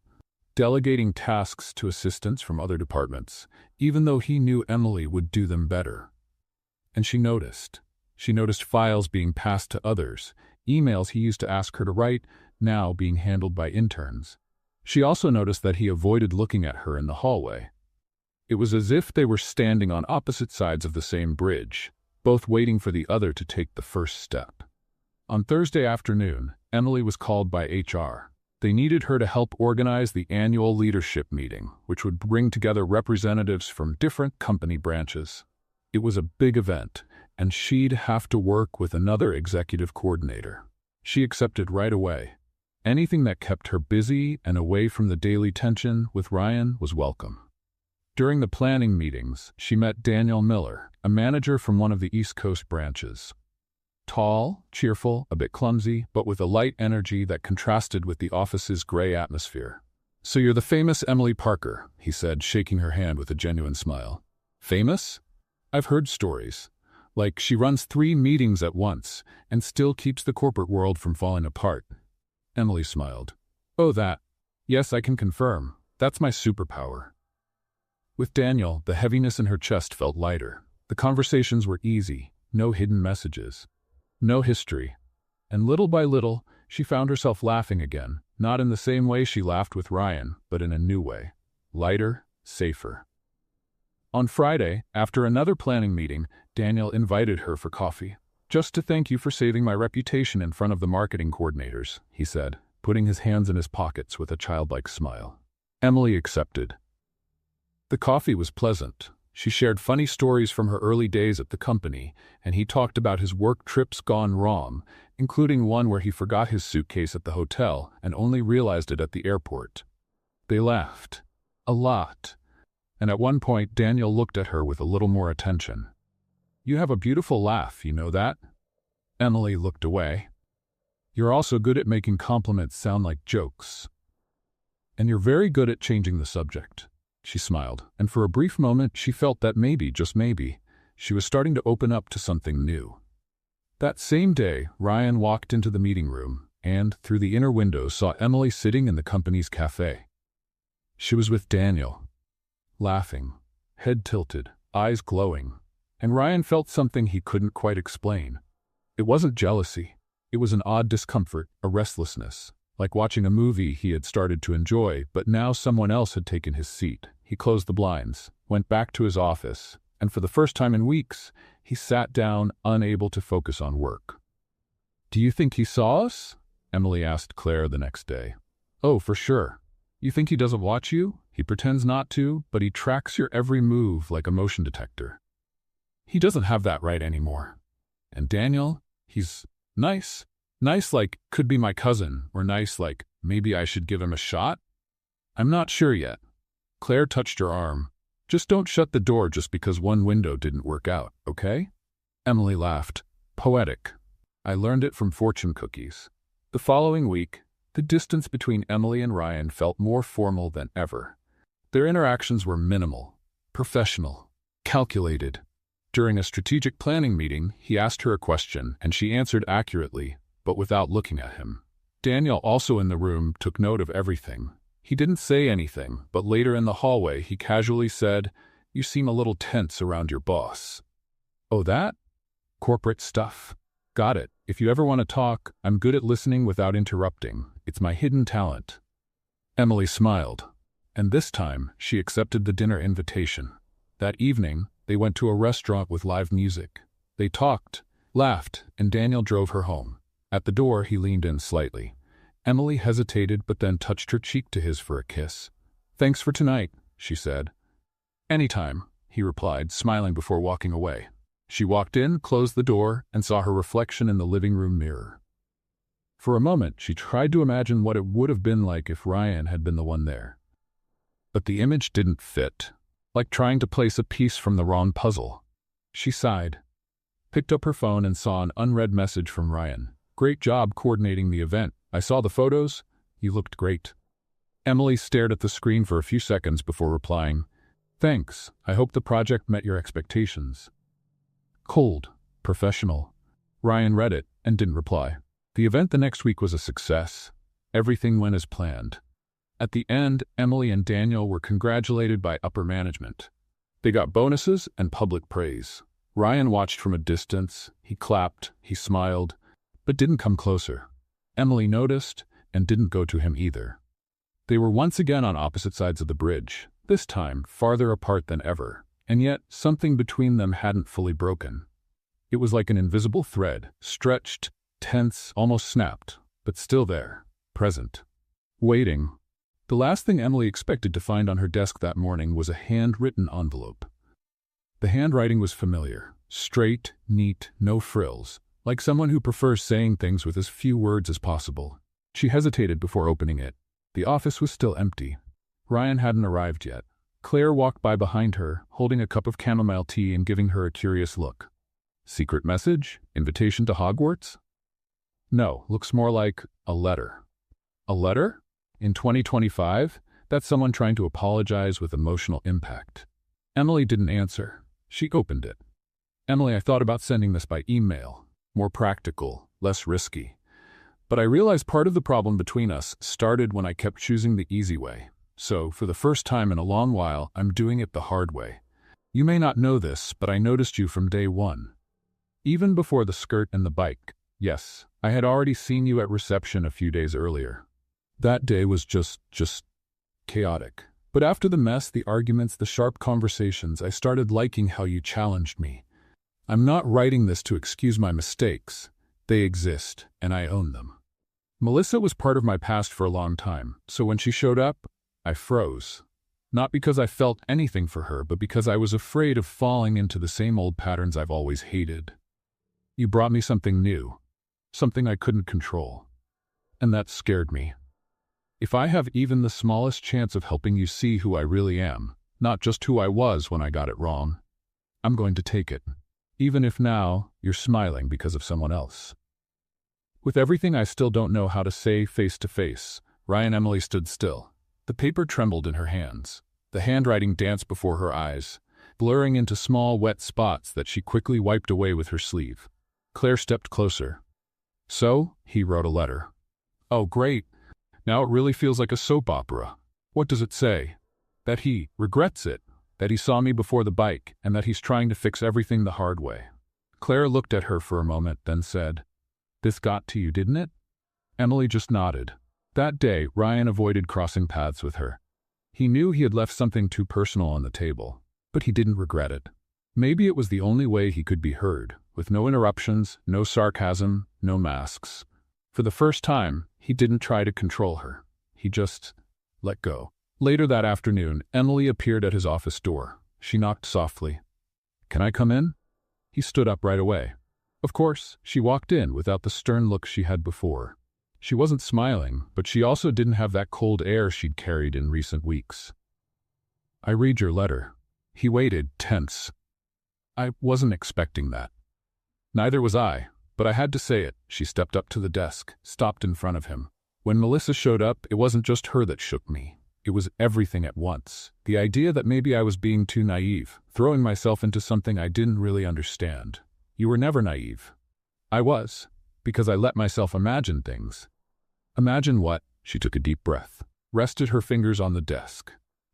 delegating tasks to assistants from other departments, even though he knew Emily would do them better. And she noticed. She noticed files being passed to others, emails he used to ask her to write, now being handled by interns. She also noticed that he avoided looking at her in the hallway. It was as if they were standing on opposite sides of the same bridge, both waiting for the other to take the first step. On Thursday afternoon, Emily was called by HR. They needed her to help organize the annual leadership meeting, which would bring together representatives from different company branches. It was a big event, and she'd have to work with another executive coordinator. She accepted right away. Anything that kept her busy and away from the daily tension with Ryan was welcome. During the planning meetings, she met Daniel Miller, a manager from one of the East Coast branches. Tall, cheerful, a bit clumsy, but with a light energy that contrasted with the office's gray atmosphere. "So you're the famous Emily Parker," he said, shaking her hand with a genuine smile. "Famous? I've heard stories. Like she runs 3 meetings at once and still keeps the corporate world from falling apart." Emily smiled. "Oh, that. Yes, I can confirm. That's my superpower." With Daniel, the heaviness in her chest felt lighter. The conversations were easy, no hidden messages, no history. And little by little, she found herself laughing again, not in the same way she laughed with Ryan, but in a new way. Lighter, safer. On Friday, after another planning meeting, Daniel invited her for coffee. "Just to thank you for saving my reputation in front of the marketing coordinators," he said, putting his hands in his pockets with a childlike smile. Emily accepted. The coffee was pleasant. She shared funny stories from her early days at the company, and he talked about his work trips gone wrong, including one where he forgot his suitcase at the hotel and only realized it at the airport. They laughed. A lot. And at one point, Daniel looked at her with a little more attention. "You have a beautiful laugh, you know that?" Emily looked away. "You're also good at making compliments sound like jokes. And you're very good at changing the subject." She smiled, and for a brief moment she felt that maybe, just maybe, she was starting to open up to something new. That same day, Ryan walked into the meeting room and, through the inner window, saw Emily sitting in the company's cafe. She was with Daniel, laughing, head tilted, eyes glowing, and Ryan felt something he couldn't quite explain. It wasn't jealousy. It was an odd discomfort, a restlessness. Like watching a movie he had started to enjoy, but now someone else had taken his seat. He closed the blinds, went back to his office, and for the first time in weeks, he sat down, unable to focus on work. "Do you think he saw us?" Emily asked Claire the next day. "Oh, for sure. You think he doesn't watch you? He pretends not to, but he tracks your every move like a motion detector. He doesn't have that right anymore. And Daniel, he's nice. Nice like, could be my cousin, or nice like, maybe I should give him a shot? I'm not sure yet." Claire touched her arm. "Just don't shut the door just because one window didn't work out, okay?" Emily laughed. "Poetic. I learned it from fortune cookies." The following week, the distance between Emily and Ryan felt more formal than ever. Their interactions were minimal, professional, calculated. During a strategic planning meeting, he asked her a question, and she answered accurately, but without looking at him. Daniel, also in the room, took note of everything. He didn't say anything, but later in the hallway he casually said, "You seem a little tense around your boss." "Oh, that? Corporate stuff. Got it. If you ever want to talk, I'm good at listening without interrupting. It's my hidden talent." Emily smiled, and this time she accepted the dinner invitation. That evening, they went to a restaurant with live music. They talked, laughed, and Daniel drove her home. At the door, he leaned in slightly. Emily hesitated but then touched her cheek to his for a kiss. "Thanks for tonight," she said. "Anytime," he replied, smiling before walking away. She walked in, closed the door, and saw her reflection in the living room mirror. For a moment, she tried to imagine what it would have been like if Ryan had been the one there. But the image didn't fit, like trying to place a piece from the wrong puzzle. She sighed, picked up her phone and saw an unread message from Ryan. "Great job coordinating the event. I saw the photos. You looked great." Emily stared at the screen for a few seconds before replying, "Thanks. I hope the project met your expectations." Cold, professional. Ryan read it and didn't reply. The event the next week was a success. Everything went as planned. At the end, Emily and Daniel were congratulated by upper management. They got bonuses and public praise. Ryan watched from a distance. He clapped, he smiled, but didn't come closer. Emily noticed and didn't go to him either. They were once again on opposite sides of the bridge, this time farther apart than ever, and yet something between them hadn't fully broken. It was like an invisible thread, stretched, tense, almost snapped, but still there, present, waiting. The last thing Emily expected to find on her desk that morning was a handwritten envelope. The handwriting was familiar, straight, neat, no frills, like someone who prefers saying things with as few words as possible. She hesitated before opening it. The office was still empty. Ryan hadn't arrived yet. Claire walked by behind her, holding a cup of chamomile tea and giving her a curious look. Secret message? Invitation to Hogwarts? No, looks more like a letter. A letter? In 2025? That's someone trying to apologize with emotional impact. Emily didn't answer. She opened it. Emily, I thought about sending this by email. More practical, less risky. But I realized part of the problem between us started when I kept choosing the easy way. So, for the first time in a long while, I'm doing it the hard way. You may not know this, but I noticed you from day one. Even before the skirt and the bike. Yes, I had already seen you at reception a few days earlier. That day was just chaotic. But after the mess, the arguments, the sharp conversations, I started liking how you challenged me. I'm not writing this to excuse my mistakes. They exist, and I own them. Melissa was part of my past for a long time, so when she showed up, I froze. Not because I felt anything for her, but because I was afraid of falling into the same old patterns I've always hated. You brought me something new, something I couldn't control, and that scared me. If I have even the smallest chance of helping you see who I really am, not just who I was when I got it wrong, I'm going to take it, even if now you're smiling because of someone else. With everything I still don't know how to say face to face, Emily stood still. The paper trembled in her hands. The handwriting danced before her eyes, blurring into small wet spots that she quickly wiped away with her sleeve. Claire stepped closer. So, he wrote a letter. Oh, great. Now it really feels like a soap opera. What does it say? That he regrets it, that he saw me before the bike, and that he's trying to fix everything the hard way. Claire looked at her for a moment, then said, This got to you, didn't it? Emily just nodded. That day, Ryan avoided crossing paths with her. He knew he had left something too personal on the table, but he didn't regret it. Maybe it was the only way he could be heard, with no interruptions, no sarcasm, no masks. For the first time, he didn't try to control her. He just let go. Later that afternoon, Emily appeared at his office door. She knocked softly. Can I come in? He stood up right away. Of course, she walked in without the stern look she had before. She wasn't smiling, but she also didn't have that cold air she'd carried in recent weeks. I read your letter. He waited, tense. I wasn't expecting that. Neither was I, but I had to say it. She stepped up to the desk, stopped in front of him. When Melissa showed up, it wasn't just her that shook me. It was everything at once. The idea that maybe I was being too naive, throwing myself into something I didn't really understand. You were never naive. I was, because I let myself imagine things. Imagine what? She took a deep breath, rested her fingers on the desk.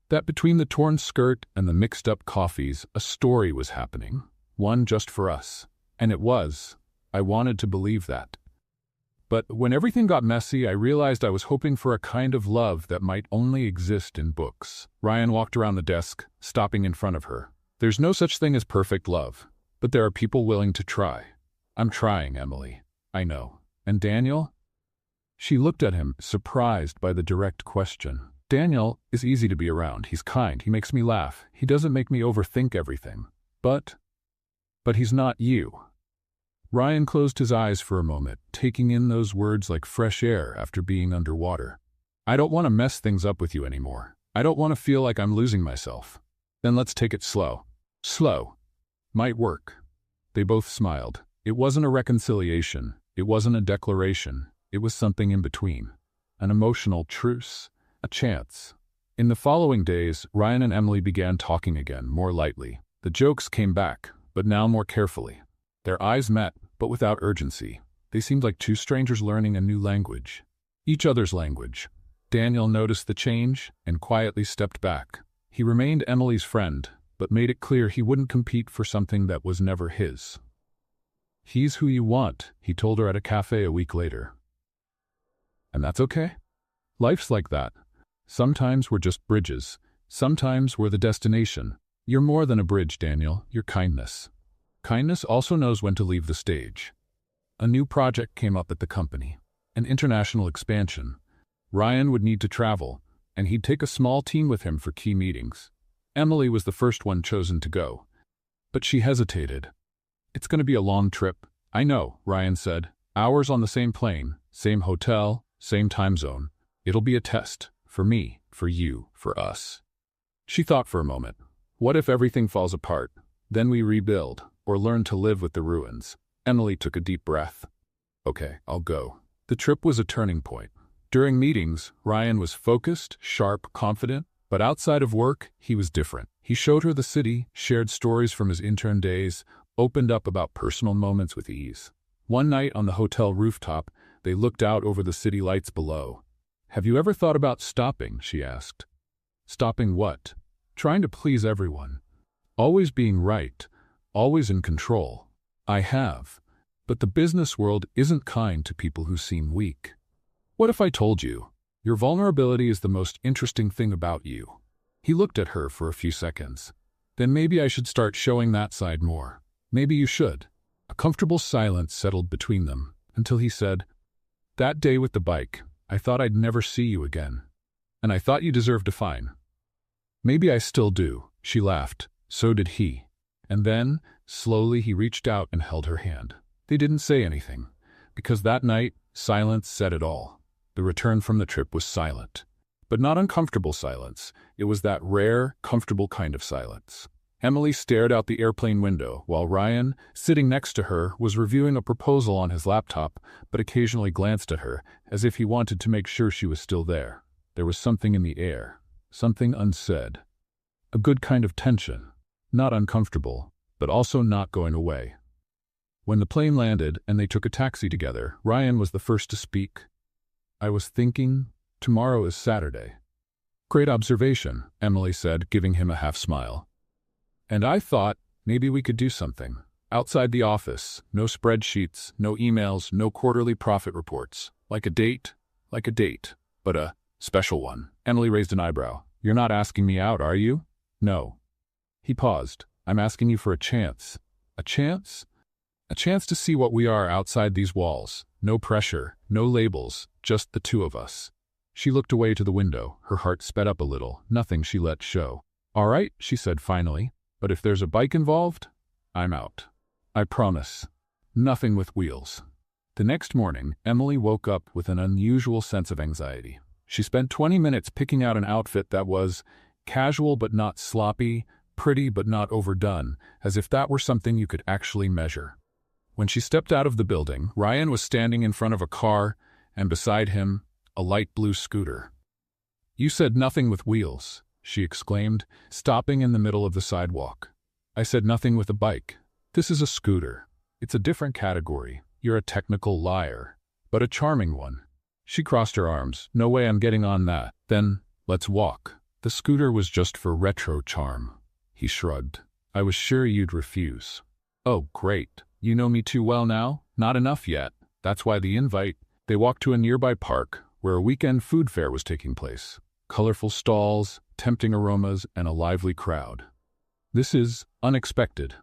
That between the torn skirt and the mixed-up coffees, a story was happening. One just for us. And it was. I wanted to believe that. But when everything got messy, I realized I was hoping for a kind of love that might only exist in books. Ryan walked around the desk, stopping in front of her. There's no such thing as perfect love, but there are people willing to try. I'm trying, Emily. I know. And Daniel? She looked at him, surprised by the direct question. Daniel is easy to be around. He's kind. He makes me laugh. He doesn't make me overthink everything. But he's not you. Ryan closed his eyes for a moment, taking in those words like fresh air after being underwater. I don't want to mess things up with you anymore. I don't want to feel like I'm losing myself. Then let's take it slow. Slow. Might work. They both smiled. It wasn't a reconciliation. It wasn't a declaration. It was something in between. An emotional truce. A chance. In the following days, Ryan and Emily began talking again, more lightly. The jokes came back, but now more carefully. Their eyes met, but without urgency. They seemed like two strangers learning a new language. Each other's language. Daniel noticed the change and quietly stepped back. He remained Emily's friend, but made it clear he wouldn't compete for something that was never his. "He's who you want," he told her at a cafe a week later. And that's okay. Life's like that. Sometimes we're just bridges. Sometimes we're the destination. You're more than a bridge, Daniel. You're kindness. Kindness also knows when to leave the stage. A new project came up at the company. An international expansion. Ryan would need to travel, and he'd take a small team with him for key meetings. Emily was the first one chosen to go. But she hesitated. "It's going to be a long trip." "I know," Ryan said. "Hours on the same plane, same hotel, same time zone. It'll be a test. For me, for you, for us." She thought for a moment. What if everything falls apart? Then we rebuild, or learn to live with the ruins. Emily took a deep breath. "Okay, I'll go." The trip was a turning point. During meetings, Ryan was focused, sharp, confident, but outside of work, he was different. He showed her the city, shared stories from his intern days, opened up about personal moments with ease. One night on the hotel rooftop, they looked out over the city lights below. "Have you ever thought about stopping?" she asked. "Stopping what?" "Trying to please everyone. Always being right. Always in control." "I have. But the business world isn't kind to people who seem weak." "What if I told you? Your vulnerability is the most interesting thing about you." He looked at her for a few seconds. "Then maybe I should start showing that side more." "Maybe you should." A comfortable silence settled between them, until he said, "That day with the bike, I thought I'd never see you again. And I thought you deserved a fine." "Maybe I still do," she laughed. So did he. And then, slowly he reached out and held her hand. They didn't say anything, because that night, silence said it all. The return from the trip was silent. But not uncomfortable silence. It was that rare, comfortable kind of silence. Emily stared out the airplane window, while Ryan, sitting next to her, was reviewing a proposal on his laptop, but occasionally glanced at her, as if he wanted to make sure she was still there. There was something in the air, something unsaid. A good kind of tension. Not uncomfortable, but also not going away. When the plane landed and they took a taxi together, Ryan was the first to speak. "I was thinking, tomorrow is Saturday." "Great observation," Emily said, giving him a half-smile. "And I thought maybe we could do something. Outside the office, no spreadsheets, no emails, no quarterly profit reports. Like a date, but a special one." Emily raised an eyebrow. "You're not asking me out, are you?" "No." He paused. "I'm asking you for a chance." "A chance?" "A chance to see what we are outside these walls. No pressure, no labels, just the two of us." She looked away to the window. Her heart sped up a little. Nothing she let show. "All right," she said finally. "But if there's a bike involved, I'm out. I promise. Nothing with wheels." The next morning, Emily woke up with an unusual sense of anxiety. She spent 20 minutes picking out an outfit that was casual but not sloppy, pretty but not overdone, as if that were something you could actually measure. When she stepped out of the building, Ryan was standing in front of a car, and beside him, a light blue scooter. "You said nothing with wheels," she exclaimed, stopping in the middle of the sidewalk. "I said nothing with a bike. This is a scooter. It's a different category. You're a technical liar, but a charming one." She crossed her arms. "No way I'm getting on that." "Then, let's walk." The scooter was just for retro charm. He shrugged. "I was sure you'd refuse." "Oh, great. You know me too well now? Not enough yet. That's why the invite." They walked to a nearby park, where a weekend food fair was taking place. Colorful stalls, tempting aromas, and a lively crowd. "This is unexpected,"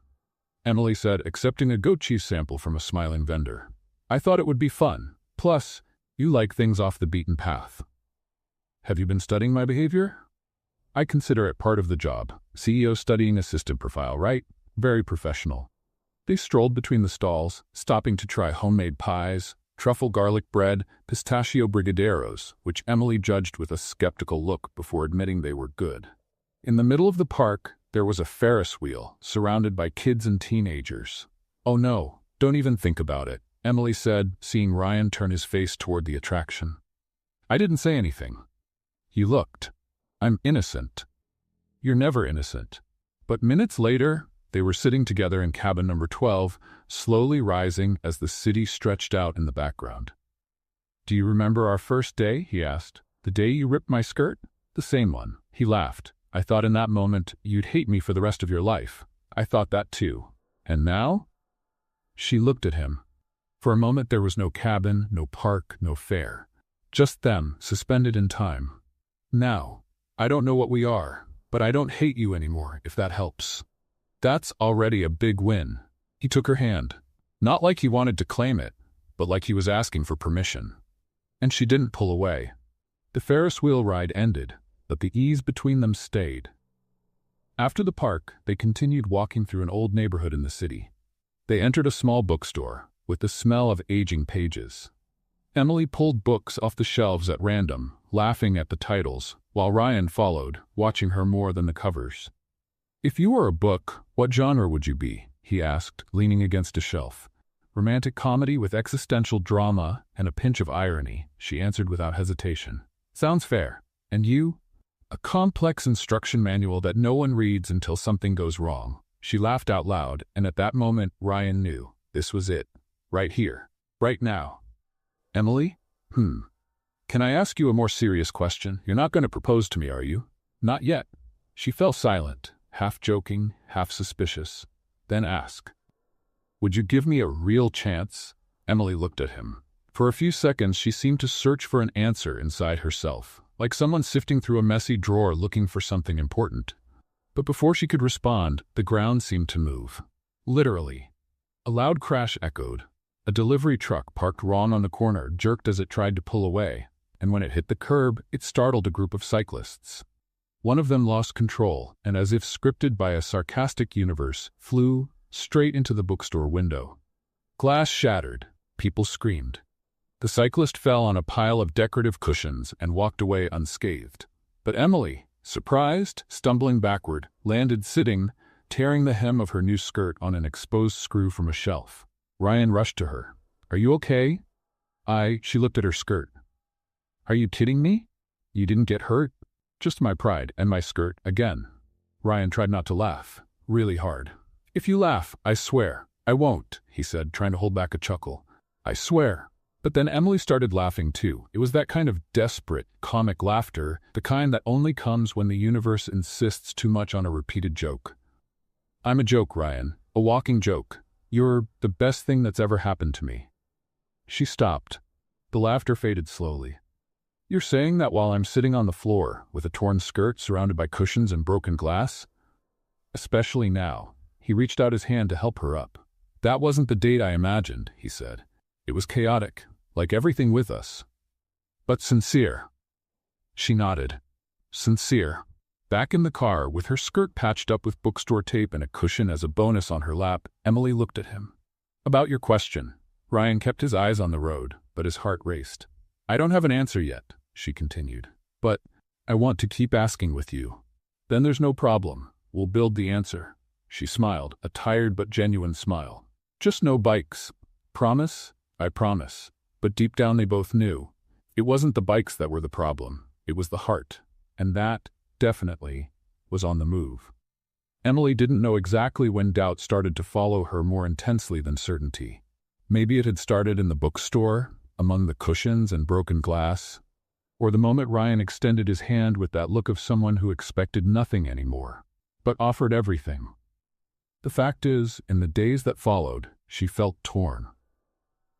Emily said, accepting a goat cheese sample from a smiling vendor. "I thought it would be fun. Plus, you like things off the beaten path." "Have you been studying my behavior?" "I consider it part of the job. CEO studying assistant profile, right? Very professional." They strolled between the stalls, stopping to try homemade pies, truffle garlic bread, pistachio brigadeiros, which Emily judged with a skeptical look before admitting they were good. In the middle of the park, there was a Ferris wheel, surrounded by kids and teenagers. "Oh no, don't even think about it," Emily said, seeing Ryan turn his face toward the attraction. "I didn't say anything." "You looked. I'm innocent." "You're never innocent." But minutes later, they were sitting together in cabin number 12, slowly rising as the city stretched out in the background. "Do you remember our first day?" he asked. The day you ripped my skirt? The same one. He laughed. I thought in that moment you'd hate me for the rest of your life. I thought that too. And now? She looked at him. For a moment there was no cabin, no park, no fair. Just them, suspended in time. Now, I don't know what we are, but I don't hate you anymore, if that helps. That's already a big win. He took her hand. Not like he wanted to claim it, but like he was asking for permission. And she didn't pull away. The Ferris wheel ride ended, but the ease between them stayed. After the park, they continued walking through an old neighborhood in the city. They entered a small bookstore, with the smell of aging pages. Emily pulled books off the shelves at random, laughing at the titles, while Ryan followed, watching her more than the covers. If you were a book, what genre would you be? He asked, leaning against a shelf. Romantic comedy with existential drama and a pinch of irony, she answered without hesitation. Sounds fair. And you? A complex instruction manual that no one reads until something goes wrong. She laughed out loud, and at that moment, Ryan knew. This was it. Right here. Right now. Emily? Can I ask you a more serious question? You're not going to propose to me, are you? Not yet. She fell silent, half joking, half suspicious. Then asked. Would you give me a real chance? Emily looked at him. For a few seconds, she seemed to search for an answer inside herself, like someone sifting through a messy drawer looking for something important. But before she could respond, the ground seemed to move. Literally. A loud crash echoed. A delivery truck parked wrong on the corner jerked as it tried to pull away, and when it hit the curb, it startled a group of cyclists. One of them lost control, and as if scripted by a sarcastic universe, flew straight into the bookstore window. Glass shattered. People screamed. The cyclist fell on a pile of decorative cushions and walked away unscathed. But Emily, surprised, stumbling backward, landed sitting, tearing the hem of her new skirt on an exposed screw from a shelf. Ryan rushed to her. Are you okay? She looked at her skirt. Are you kidding me? You didn't get hurt? Just my pride and my skirt again. Ryan tried not to laugh, really hard. If you laugh, I swear. I won't, he said, trying to hold back a chuckle. I swear. But then Emily started laughing too. It was that kind of desperate, comic laughter, the kind that only comes when the universe insists too much on a repeated joke. I'm a joke, Ryan. A walking joke. You're the best thing that's ever happened to me. She stopped. The laughter faded slowly. You're saying that while I'm sitting on the floor, with a torn skirt surrounded by cushions and broken glass? Especially now. He reached out his hand to help her up. That wasn't the date I imagined, he said. It was chaotic, like everything with us. But sincere. She nodded. Sincere. Back in the car, with her skirt patched up with bookstore tape and a cushion as a bonus on her lap, Emily looked at him. About your question. Ryan kept his eyes on the road, but his heart raced. I don't have an answer yet, she continued. But I want to keep asking with you. Then there's no problem. We'll build the answer. She smiled, a tired but genuine smile. Just no bikes. Promise? I promise. But deep down they both knew. It wasn't the bikes that were the problem. It was the heart. And that, definitely, was on the move. Emily didn't know exactly when doubt started to follow her more intensely than certainty. Maybe it had started in the bookstore, among the cushions and broken glass, or the moment Ryan extended his hand with that look of someone who expected nothing anymore, but offered everything. The fact is, in the days that followed, she felt torn.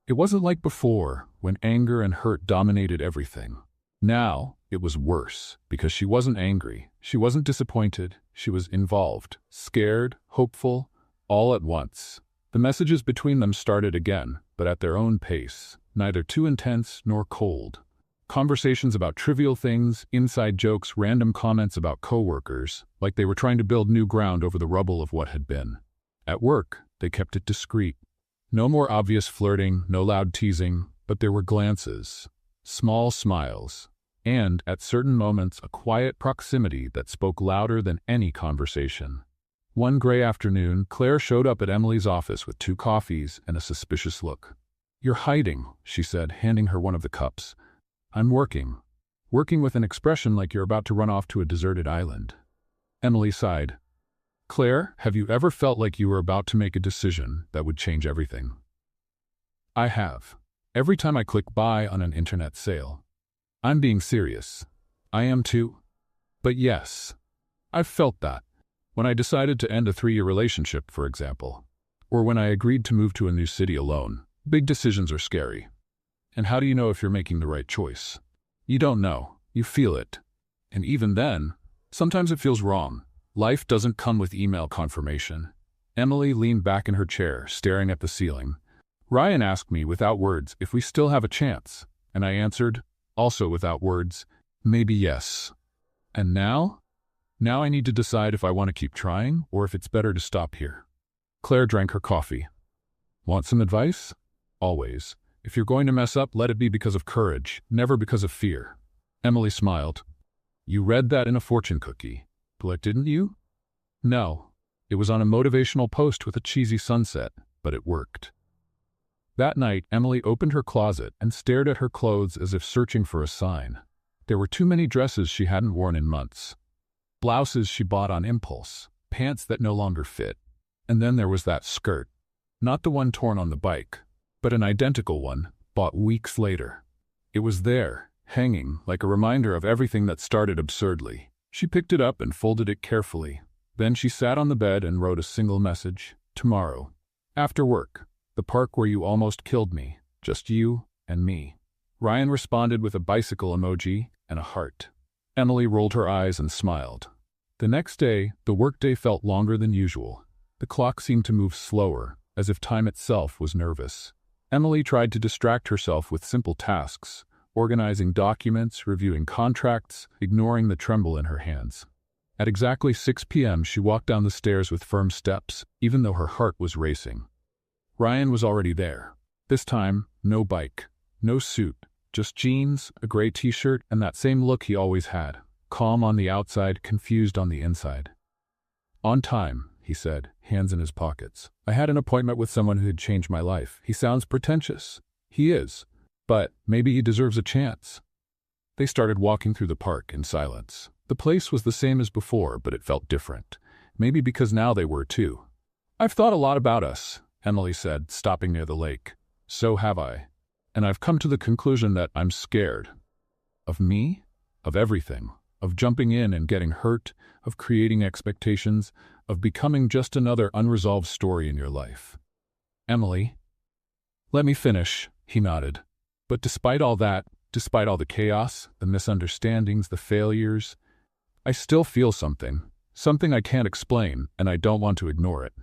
It wasn't like before, when anger and hurt dominated everything. Now, it was worse, because she wasn't angry, she wasn't disappointed, she was involved, scared, hopeful, all at once. The messages between them started again, but at their own pace, neither too intense nor cold. Conversations about trivial things, inside jokes, random comments about coworkers, like they were trying to build new ground over the rubble of what had been. At work, they kept it discreet. No more obvious flirting, no loud teasing, but there were glances, small smiles, and, at certain moments, a quiet proximity that spoke louder than any conversation. One gray afternoon, Claire showed up at Emily's office with 2 coffees and a suspicious look. You're hiding, she said, handing her one of the cups. I'm working. Working with an expression like you're about to run off to a deserted island. Emily sighed. Claire, have you ever felt like you were about to make a decision that would change everything? I have. Every time I click buy on an internet sale. I'm being serious. I am too. But yes, I've felt that. When I decided to end a 3-year relationship, for example. Or when I agreed to move to a new city alone. Big decisions are scary. And how do you know if you're making the right choice? You don't know. You feel it. And even then, sometimes it feels wrong. Life doesn't come with email confirmation. Emily leaned back in her chair, staring at the ceiling. Ryan asked me without words if we still have a chance, and I answered, also without words, maybe yes. And now? Now I need to decide if I want to keep trying or if it's better to stop here. Claire drank her coffee. Want some advice? Always. If you're going to mess up, let it be because of courage, never because of fear. Emily smiled. You read that in a fortune cookie, but didn't you? No. It was on a motivational post with a cheesy sunset, but it worked. That night, Emily opened her closet and stared at her clothes as if searching for a sign. There were too many dresses she hadn't worn in months. Blouses she bought on impulse, pants that no longer fit. And then there was that skirt. Not the one torn on the bike, but an identical one, bought weeks later. It was there, hanging, like a reminder of everything that started absurdly. She picked it up and folded it carefully. Then she sat on the bed and wrote a single message. Tomorrow. After work. The park where you almost killed me. Just you and me. Ryan responded with a bicycle emoji and a heart. Emily rolled her eyes and smiled. The next day, the workday felt longer than usual. The clock seemed to move slower, as if time itself was nervous. Emily tried to distract herself with simple tasks, organizing documents, reviewing contracts, ignoring the tremble in her hands. At exactly 6 p.m., she walked down the stairs with firm steps, even though her heart was racing. Ryan was already there. This time, no bike, no suit, just jeans, a gray t-shirt, and that same look he always had, calm on the outside, confused on the inside. On time, he said, hands in his pockets. I had an appointment with someone who had changed my life. He sounds pretentious. He is. But maybe he deserves a chance. They started walking through the park in silence. The place was the same as before, but it felt different. Maybe because now they were too. I've thought a lot about us, Emily said, stopping near the lake. So have I. And I've come to the conclusion that I'm scared. Of me? Of everything. Of jumping in and getting hurt, of creating expectations, of becoming just another unresolved story in your life. Emily? Let me finish, he nodded. But despite all that, despite all the chaos, the misunderstandings, the failures, I still feel something I can't explain, and I don't want to ignore it.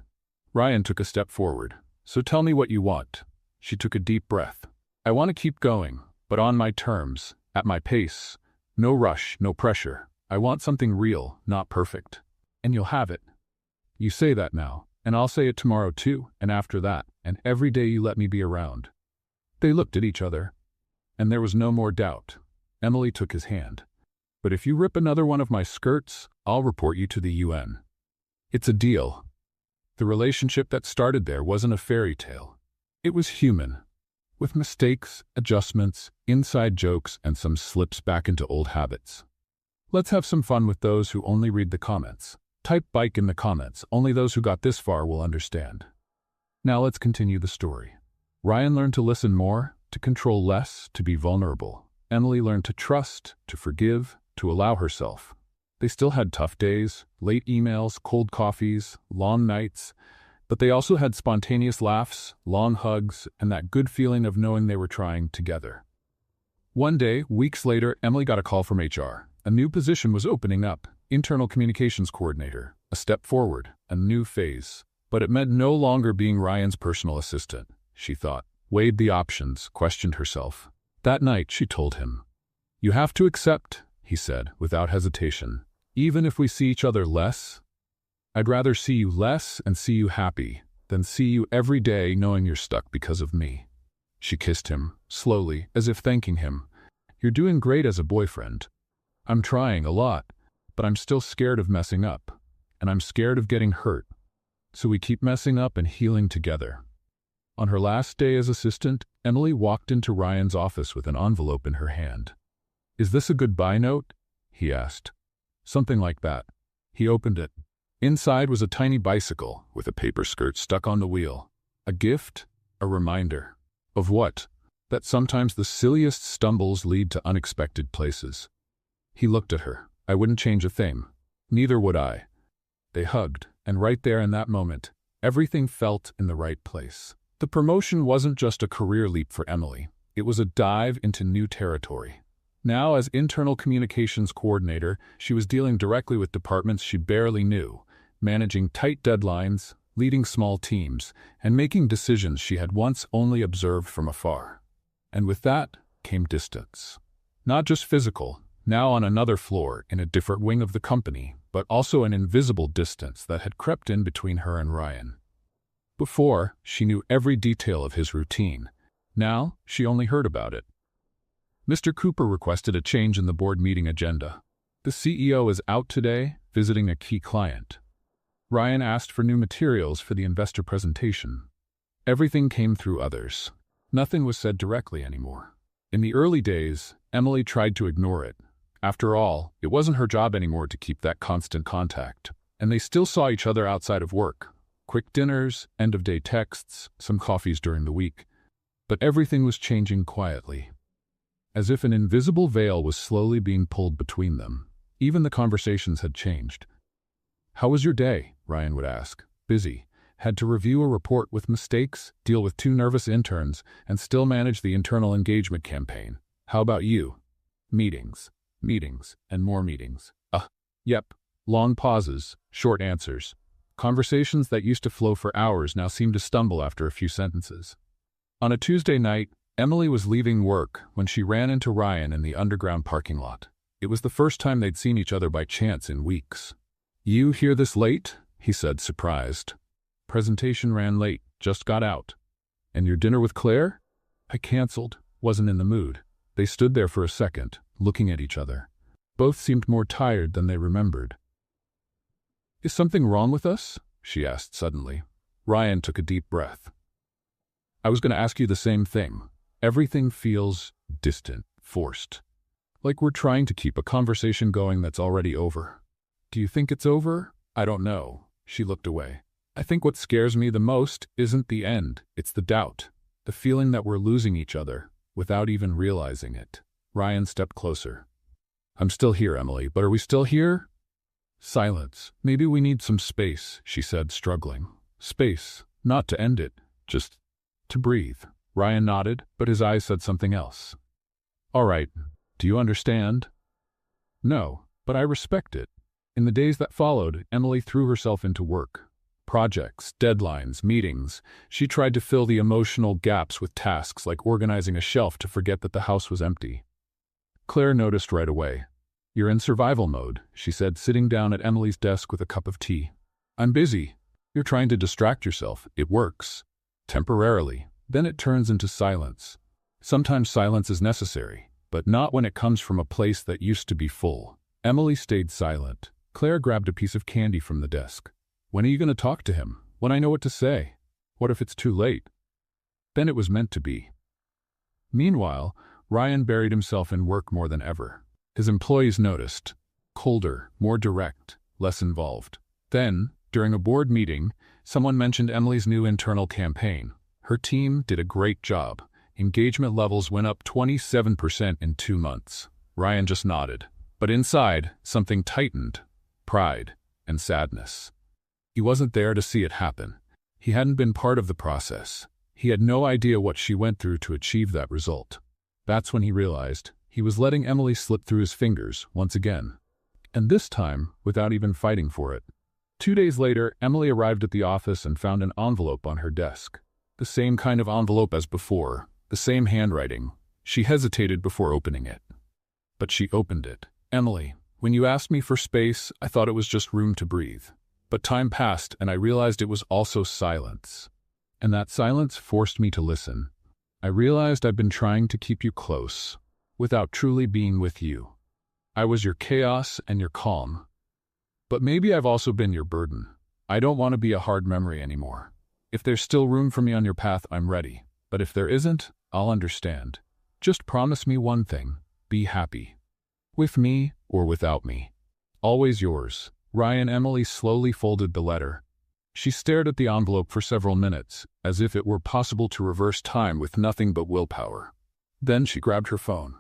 Ryan took a step forward. So tell me what you want. She took a deep breath. I want to keep going, but on my terms, at my pace. No rush, no pressure. I want something real, not perfect. And you'll have it. You say that now, and I'll say it tomorrow too, and after that, and every day you let me be around. They looked at each other, and there was no more doubt. Emily took his hand. But if you rip another one of my skirts, I'll report you to the UN. It's a deal. The relationship that started there wasn't a fairy tale. It was human, with mistakes, adjustments, inside jokes, and some slips back into old habits. Let's have some fun with those who only read the comments. Type bike in the comments. Only those who got this far will understand. Now let's continue the story. Ryan learned to listen more, to control less, to be vulnerable. Emily learned to trust, to forgive, to allow herself. They still had tough days, late emails, cold coffees, long nights, but they also had spontaneous laughs, long hugs, and that good feeling of knowing they were trying together. One day, weeks later, Emily got a call from HR. A new position was opening up, internal communications coordinator, a step forward, a new phase. But it meant no longer being Ryan's personal assistant, she thought. Weighed the options, questioned herself. That night, she told him. You have to accept, he said, without hesitation. Even if we see each other less, I'd rather see you less and see you happy than see you every day knowing you're stuck because of me. She kissed him, slowly, as if thanking him. You're doing great as a boyfriend. I'm trying a lot, but I'm still scared of messing up, and I'm scared of getting hurt. So we keep messing up and healing together. On her last day as assistant, Emily walked into Ryan's office with an envelope in her hand. Is this a goodbye note? He asked. Something like that. He opened it. Inside was a tiny bicycle with a paper skirt stuck on the wheel. A gift? A reminder. Of what? that sometimes the silliest stumbles lead to unexpected places. He looked at her. I wouldn't change a thing. Neither would I. They hugged, and right there in that moment, everything felt in the right place. The promotion wasn't just a career leap for Emily. It was a dive into new territory. Now, as internal communications coordinator, she was dealing directly with departments she barely knew, managing tight deadlines, leading small teams, and making decisions she had once only observed from afar. And with that came distance. Not just physical, now on another floor in a different wing of the company, but also an invisible distance that had crept in between her and Ryan. Before, she knew every detail of his routine. Now, she only heard about it. Mr. Cooper requested a change in the board meeting agenda. The CEO is out today, visiting a key client. Ryan asked for new materials for the investor presentation. Everything came through others. Nothing was said directly anymore. In the early days, Emily tried to ignore it. After all, it wasn't her job anymore to keep that constant contact. And they still saw each other outside of work. Quick dinners, end-of-day texts, some coffees during the week. But everything was changing quietly. As if an invisible veil was slowly being pulled between them. Even the conversations had changed. "How was your day?" Ryan would ask. "Busy. Had to review a report with mistakes, deal with 2 nervous interns, and still manage the internal engagement campaign. How about you?" Meetings, and more meetings. Yep. Long pauses, short answers. Conversations that used to flow for hours now seemed to stumble after a few sentences. On a Tuesday night, Emily was leaving work when she ran into Ryan in the underground parking lot. It was the first time they'd seen each other by chance in weeks. "You here this late?" he said, surprised. "Presentation ran late, just got out." "And your dinner with Claire?" "I canceled, wasn't in the mood." They stood there for a second, looking at each other. Both seemed more tired than they remembered. "Is something wrong with us?" she asked suddenly. Ryan took a deep breath. "I was going to ask you the same thing. Everything feels distant, forced. Like we're trying to keep a conversation going that's already over." "Do you think it's over?" "I don't know." She looked away. "I think what scares me the most isn't the end, it's the doubt. The feeling that we're losing each other, without even realizing it." Ryan stepped closer. "I'm still here, Emily, but are we still here?" Silence. "Maybe we need some space," she said, struggling. "Space. Not to end it. Just to breathe." Ryan nodded, but his eyes said something else. "All right. Do you understand?" "No, but I respect it." In the days that followed, Emily threw herself into work. Projects, deadlines, meetings. She tried to fill the emotional gaps with tasks like organizing a shelf to forget that the house was empty. Claire noticed right away. "You're in survival mode," she said, sitting down at Emily's desk with a cup of tea. "I'm busy." "You're trying to distract yourself. It works. Temporarily. Then it turns into silence. Sometimes silence is necessary, but not when it comes from a place that used to be full." Emily stayed silent. Claire grabbed a piece of candy from the desk. "When are you going to talk to him? When I know what to say? What if it's too late?" Then it was meant to be. Meanwhile, Ryan buried himself in work more than ever. His employees noticed. Colder, more direct, less involved. Then, during a board meeting, someone mentioned Emily's new internal campaign. Her team did a great job. Engagement levels went up 27% in 2 months. Ryan just nodded. But inside, something tightened. Pride and sadness. He wasn't there to see it happen. He hadn't been part of the process. He had no idea what she went through to achieve that result. That's when he realized he was letting Emily slip through his fingers once again. And this time, without even fighting for it. 2 days later, Emily arrived at the office and found an envelope on her desk. The same kind of envelope as before, the same handwriting. She hesitated before opening it. But she opened it. "Emily, when you asked me for space, I thought it was just room to breathe. But time passed and I realized it was also silence. And that silence forced me to listen. I realized I've been trying to keep you close, without truly being with you. I was your chaos and your calm. But maybe I've also been your burden. I don't want to be a hard memory anymore. If there's still room for me on your path, I'm ready. But if there isn't, I'll understand. Just promise me one thing. Be happy. With me or without me. Always yours." Ryan. Emily slowly folded the letter. She stared at the envelope for several minutes, as if it were possible to reverse time with nothing but willpower. Then she grabbed her phone.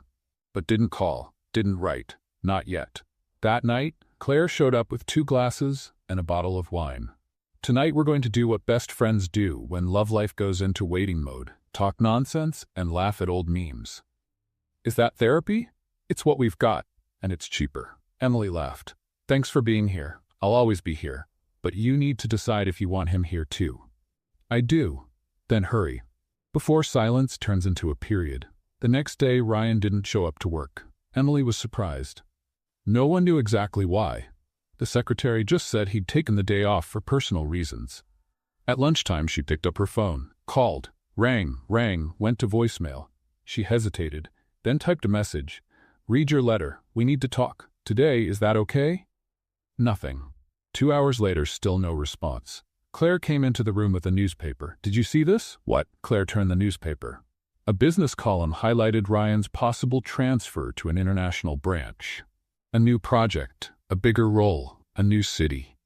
But didn't call, didn't write, not yet. That night, Claire showed up with 2 glasses and a bottle of wine. Tonight we're going to do what best friends do when love life goes into waiting mode, talk nonsense and laugh at old memes. Is that therapy? It's what we've got, and it's cheaper. Emily laughed. Thanks for being here. I'll always be here. But you need to decide if you want him here too. I do. Then hurry. Before silence turns into a period. The next day, Ryan didn't show up to work. Emily was surprised. No one knew exactly why. The secretary just said he'd taken the day off for personal reasons. At lunchtime, she picked up her phone, called, rang, went to voicemail. She hesitated, then typed a message. Read your letter. We need to talk. Today, is that okay? Nothing. 2 hours later, still no response. Claire came into the room with a newspaper. Did you see this? What? Claire turned the newspaper. A business column highlighted Ryan's possible transfer to an international branch. A new project, a bigger role, a new city.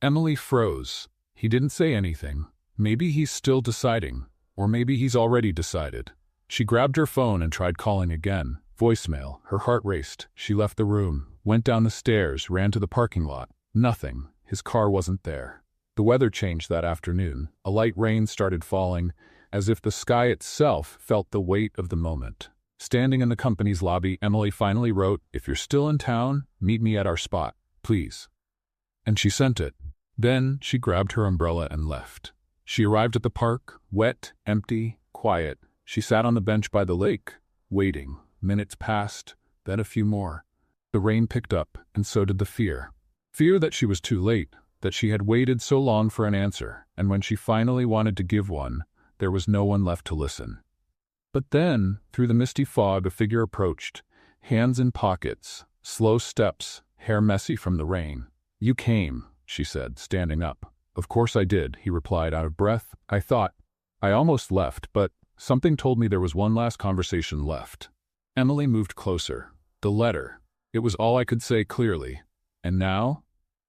Emily froze. He didn't say anything. Maybe he's still deciding, or maybe he's already decided. She grabbed her phone and tried calling again. Voicemail. Her heart raced. She left the room, went down the stairs, ran to the parking lot. Nothing. His car wasn't there. The weather changed that afternoon. A light rain started falling, as if the sky itself felt the weight of the moment. Standing in the company's lobby, Emily finally wrote, "If you're still in town, meet me at our spot, please." And she sent it. Then she grabbed her umbrella and left. She arrived at the park, wet, empty, quiet. She sat on the bench by the lake, waiting. Minutes passed, then a few more. The rain picked up, and so did the fear. Fear that she was too late, that she had waited so long for an answer, and when she finally wanted to give one, there was no one left to listen. But then, through the misty fog, a figure approached, hands in pockets, slow steps, hair messy from the rain. "You came," she said, standing up. "Of course I did," he replied, out of breath. I almost left, but something told me there was one last conversation left." Emily moved closer. The letter. It was all I could say clearly. "And now?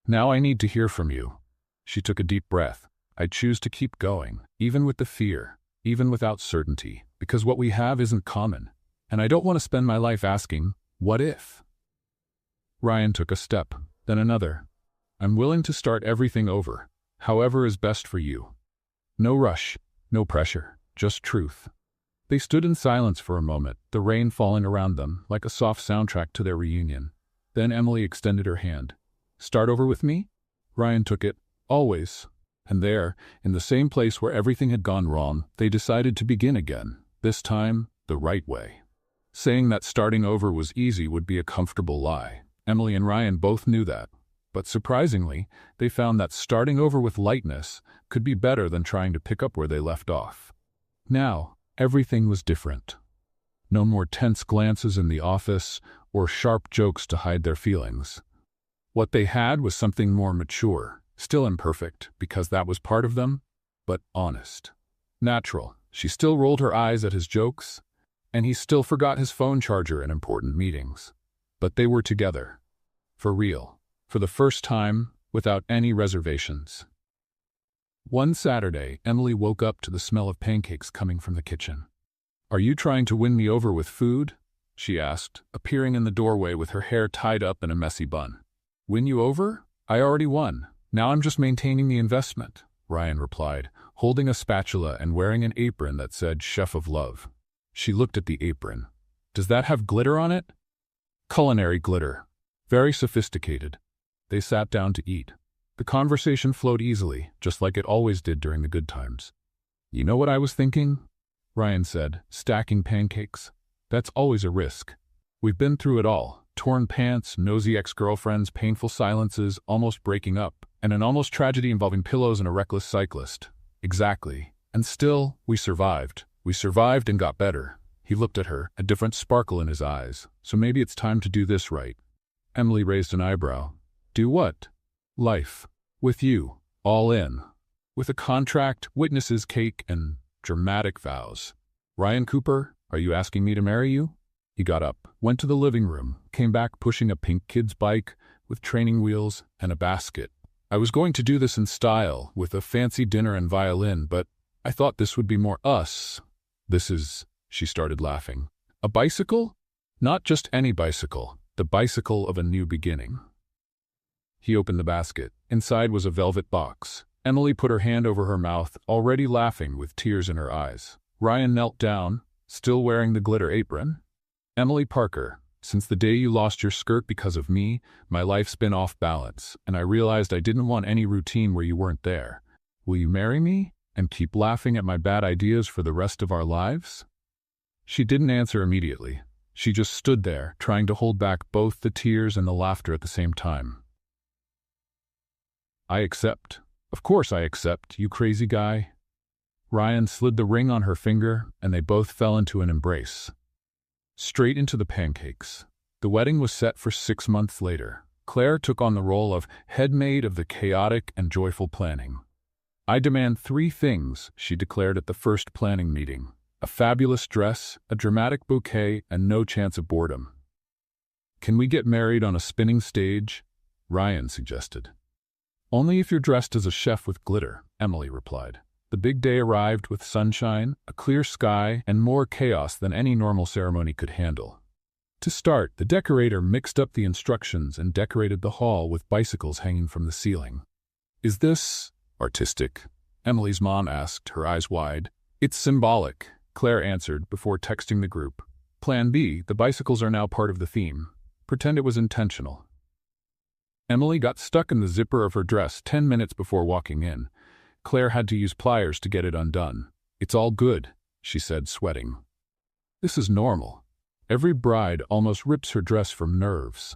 Now I need to hear from you." She took a deep breath. "I choose to keep going, even with the fear, even without certainty, because what we have isn't common, and I don't want to spend my life asking, what if?" Ryan took a step, then another. "I'm willing to start everything over, however is best for you. No rush, no pressure, just truth." They stood in silence for a moment, the rain falling around them like a soft soundtrack to their reunion. Then Emily extended her hand. "Start over with me?" Ryan took it. "Always." And there, in the same place where everything had gone wrong, they decided to begin again, this time the right way. Saying that starting over was easy would be a comfortable lie. Emily and Ryan both knew that. But surprisingly, they found that starting over with lightness could be better than trying to pick up where they left off. Now, everything was different. No more tense glances in the office or sharp jokes to hide their feelings. What they had was something more mature, still imperfect, because that was part of them, but honest. Natural. She still rolled her eyes at his jokes, and he still forgot his phone charger in important meetings. But they were together. For real. For the first time, without any reservations. One Saturday, Emily woke up to the smell of pancakes coming from the kitchen. "Are you trying to win me over with food?" she asked, appearing in the doorway with her hair tied up in a messy bun. "Win you over? I already won. Now I'm just maintaining the investment," Ryan replied, holding a spatula and wearing an apron that said Chef of Love. She looked at the apron. "Does that have glitter on it?" "Culinary glitter. Very sophisticated." They sat down to eat. The conversation flowed easily, just like it always did during the good times. "You know what I was thinking?" Ryan said, stacking pancakes. "That's always a risk. We've been through it all. Torn pants, nosy ex-girlfriends, painful silences, almost breaking up, and an almost tragedy involving pillows and a reckless cyclist. Exactly. And still, we survived. We survived and got better." He looked at her, a different sparkle in his eyes. "So maybe it's time to do this right." Emily raised an eyebrow. "Do what?" "Life. With you. All in. With a contract, witnesses, cake, and dramatic vows." "Ryan Cooper, are you asking me to marry you?" He got up, went to the living room, came back pushing a pink kid's bike with training wheels and a basket. "I was going to do this in style, with a fancy dinner and violin, but I thought this would be more us. This is," she started laughing. A bicycle? Not just any bicycle, the bicycle of a new beginning. He opened the basket. Inside was a velvet box. Emily put her hand over her mouth, already laughing with tears in her eyes. Ryan knelt down, still wearing the glitter apron. Emily Parker, since the day you lost your skirt because of me, my life's been off balance, and I realized I didn't want any routine where you weren't there. Will you marry me and keep laughing at my bad ideas for the rest of our lives? She didn't answer immediately. She just stood there, trying to hold back both the tears and the laughter at the same time. I accept. Of course I accept, you crazy guy. Ryan slid the ring on her finger, and they both fell into an embrace. Straight into the pancakes. The wedding was set for 6 months later. Claire took on the role of head maid of the chaotic and joyful planning. I demand 3 things, she declared at the first planning meeting. A fabulous dress, a dramatic bouquet, and no chance of boredom. Can we get married on a spinning stage? Ryan suggested. Only if you're dressed as a chef with glitter, Emily replied. The big day arrived with sunshine, a clear sky, and more chaos than any normal ceremony could handle. To start, the decorator mixed up the instructions and decorated the hall with bicycles hanging from the ceiling. Is this artistic? Emily's mom asked, her eyes wide. It's symbolic, Claire answered before texting the group. Plan B, the bicycles are now part of the theme. Pretend it was intentional. Emily got stuck in the zipper of her dress 10 minutes before walking in. Claire had to use pliers to get it undone. It's all good, she said, sweating. This is normal. Every bride almost rips her dress from nerves.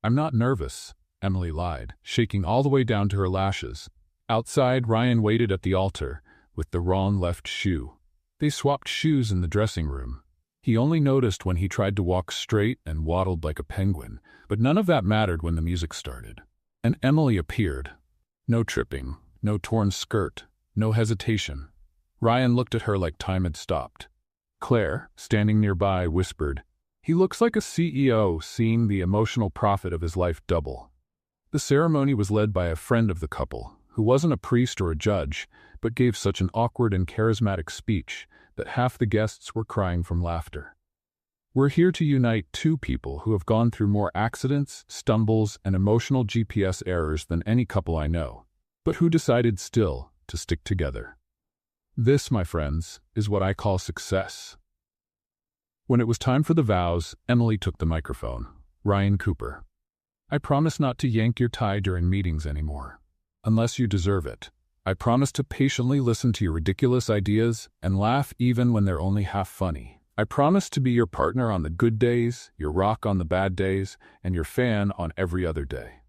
I'm not nervous, Emily lied, shaking all the way down to her lashes. Outside, Ryan waited at the altar, with the wrong left shoe. They swapped shoes in the dressing room. He only noticed when he tried to walk straight and waddled like a penguin, but none of that mattered when the music started. And Emily appeared. No tripping, no torn skirt, no hesitation. Ryan looked at her like time had stopped. Claire, standing nearby, whispered, "He looks like a CEO seeing the emotional profit of his life double." The ceremony was led by a friend of the couple, who wasn't a priest or a judge, but gave such an awkward and charismatic speech that half the guests were crying from laughter. We're here to unite 2 people who have gone through more accidents, stumbles, and emotional GPS errors than any couple I know, but who decided still to stick together. This, my friends, is what I call success. When it was time for the vows, Emily took the microphone. Ryan Cooper. I promise not to yank your tie during meetings anymore. Unless you deserve it. I promise to patiently listen to your ridiculous ideas and laugh even when they're only half funny. I promise to be your partner on the good days, your rock on the bad days, and your fan on every other day.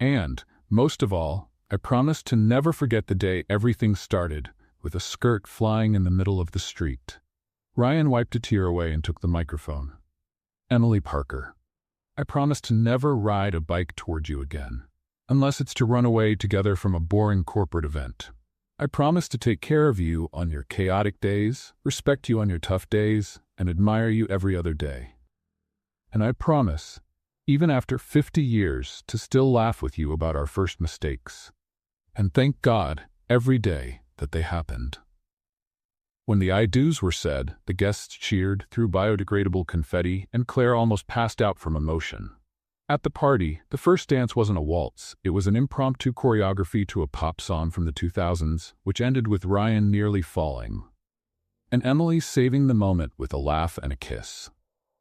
And, most of all, I promise to never forget the day everything started, with a skirt flying in the middle of the street. Ryan wiped a tear away and took the microphone. Emily Parker. I promise to never ride a bike toward you again, unless it's to run away together from a boring corporate event. I promise to take care of you on your chaotic days, respect you on your tough days, and admire you every other day. And I promise, even after 50 years, to still laugh with you about our first mistakes. And thank God, every day, that they happened. When the I do's were said, the guests cheered, threw biodegradable confetti, and Claire almost passed out from emotion. At the party, the first dance wasn't a waltz, it was an impromptu choreography to a pop song from the 2000s, which ended with Ryan nearly falling. And Emily saving the moment with a laugh and a kiss.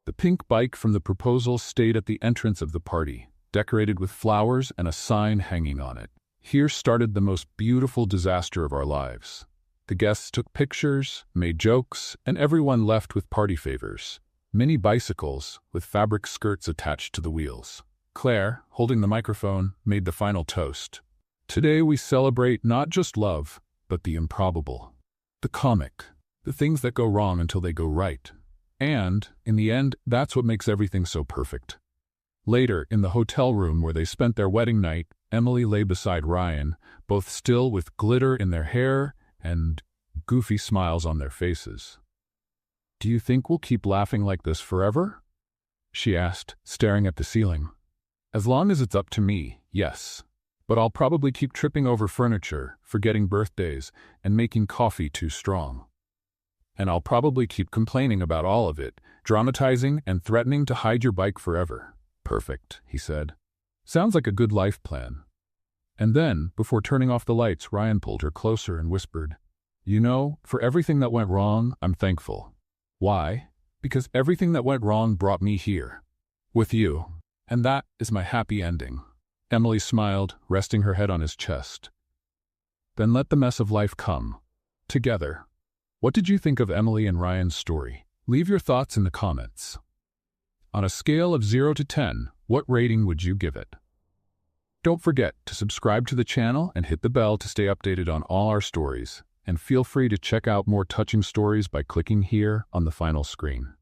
The pink bike from the proposal stayed at the entrance of the party, decorated with flowers and a sign hanging on it. Here started the most beautiful disaster of our lives. The guests took pictures, made jokes, and everyone left with party favors. Mini bicycles, with fabric skirts attached to the wheels. Claire, holding the microphone, made the final toast. Today we celebrate not just love, but the improbable. The comic. The things that go wrong until they go right. And, in the end, that's what makes everything so perfect. Later, in the hotel room where they spent their wedding night, Emily lay beside Ryan, both still with glitter in their hair and goofy smiles on their faces. Do you think we'll keep laughing like this forever? She asked, staring at the ceiling. As long as it's up to me, yes. But I'll probably keep tripping over furniture, forgetting birthdays, and making coffee too strong. And I'll probably keep complaining about all of it, dramatizing and threatening to hide your bike forever. Perfect, he said. Sounds like a good life plan. And then, before turning off the lights, Ryan pulled her closer and whispered, You know, for everything that went wrong, I'm thankful. Why? Because everything that went wrong brought me here. With you. And that is my happy ending. Emily smiled, resting her head on his chest. Then let the mess of life come. Together. What did you think of Emily and Ryan's story? Leave your thoughts in the comments. On a scale of 0 to 10, what rating would you give it? Don't forget to subscribe to the channel and hit the bell to stay updated on all our stories. And feel free to check out more touching stories by clicking here on the final screen.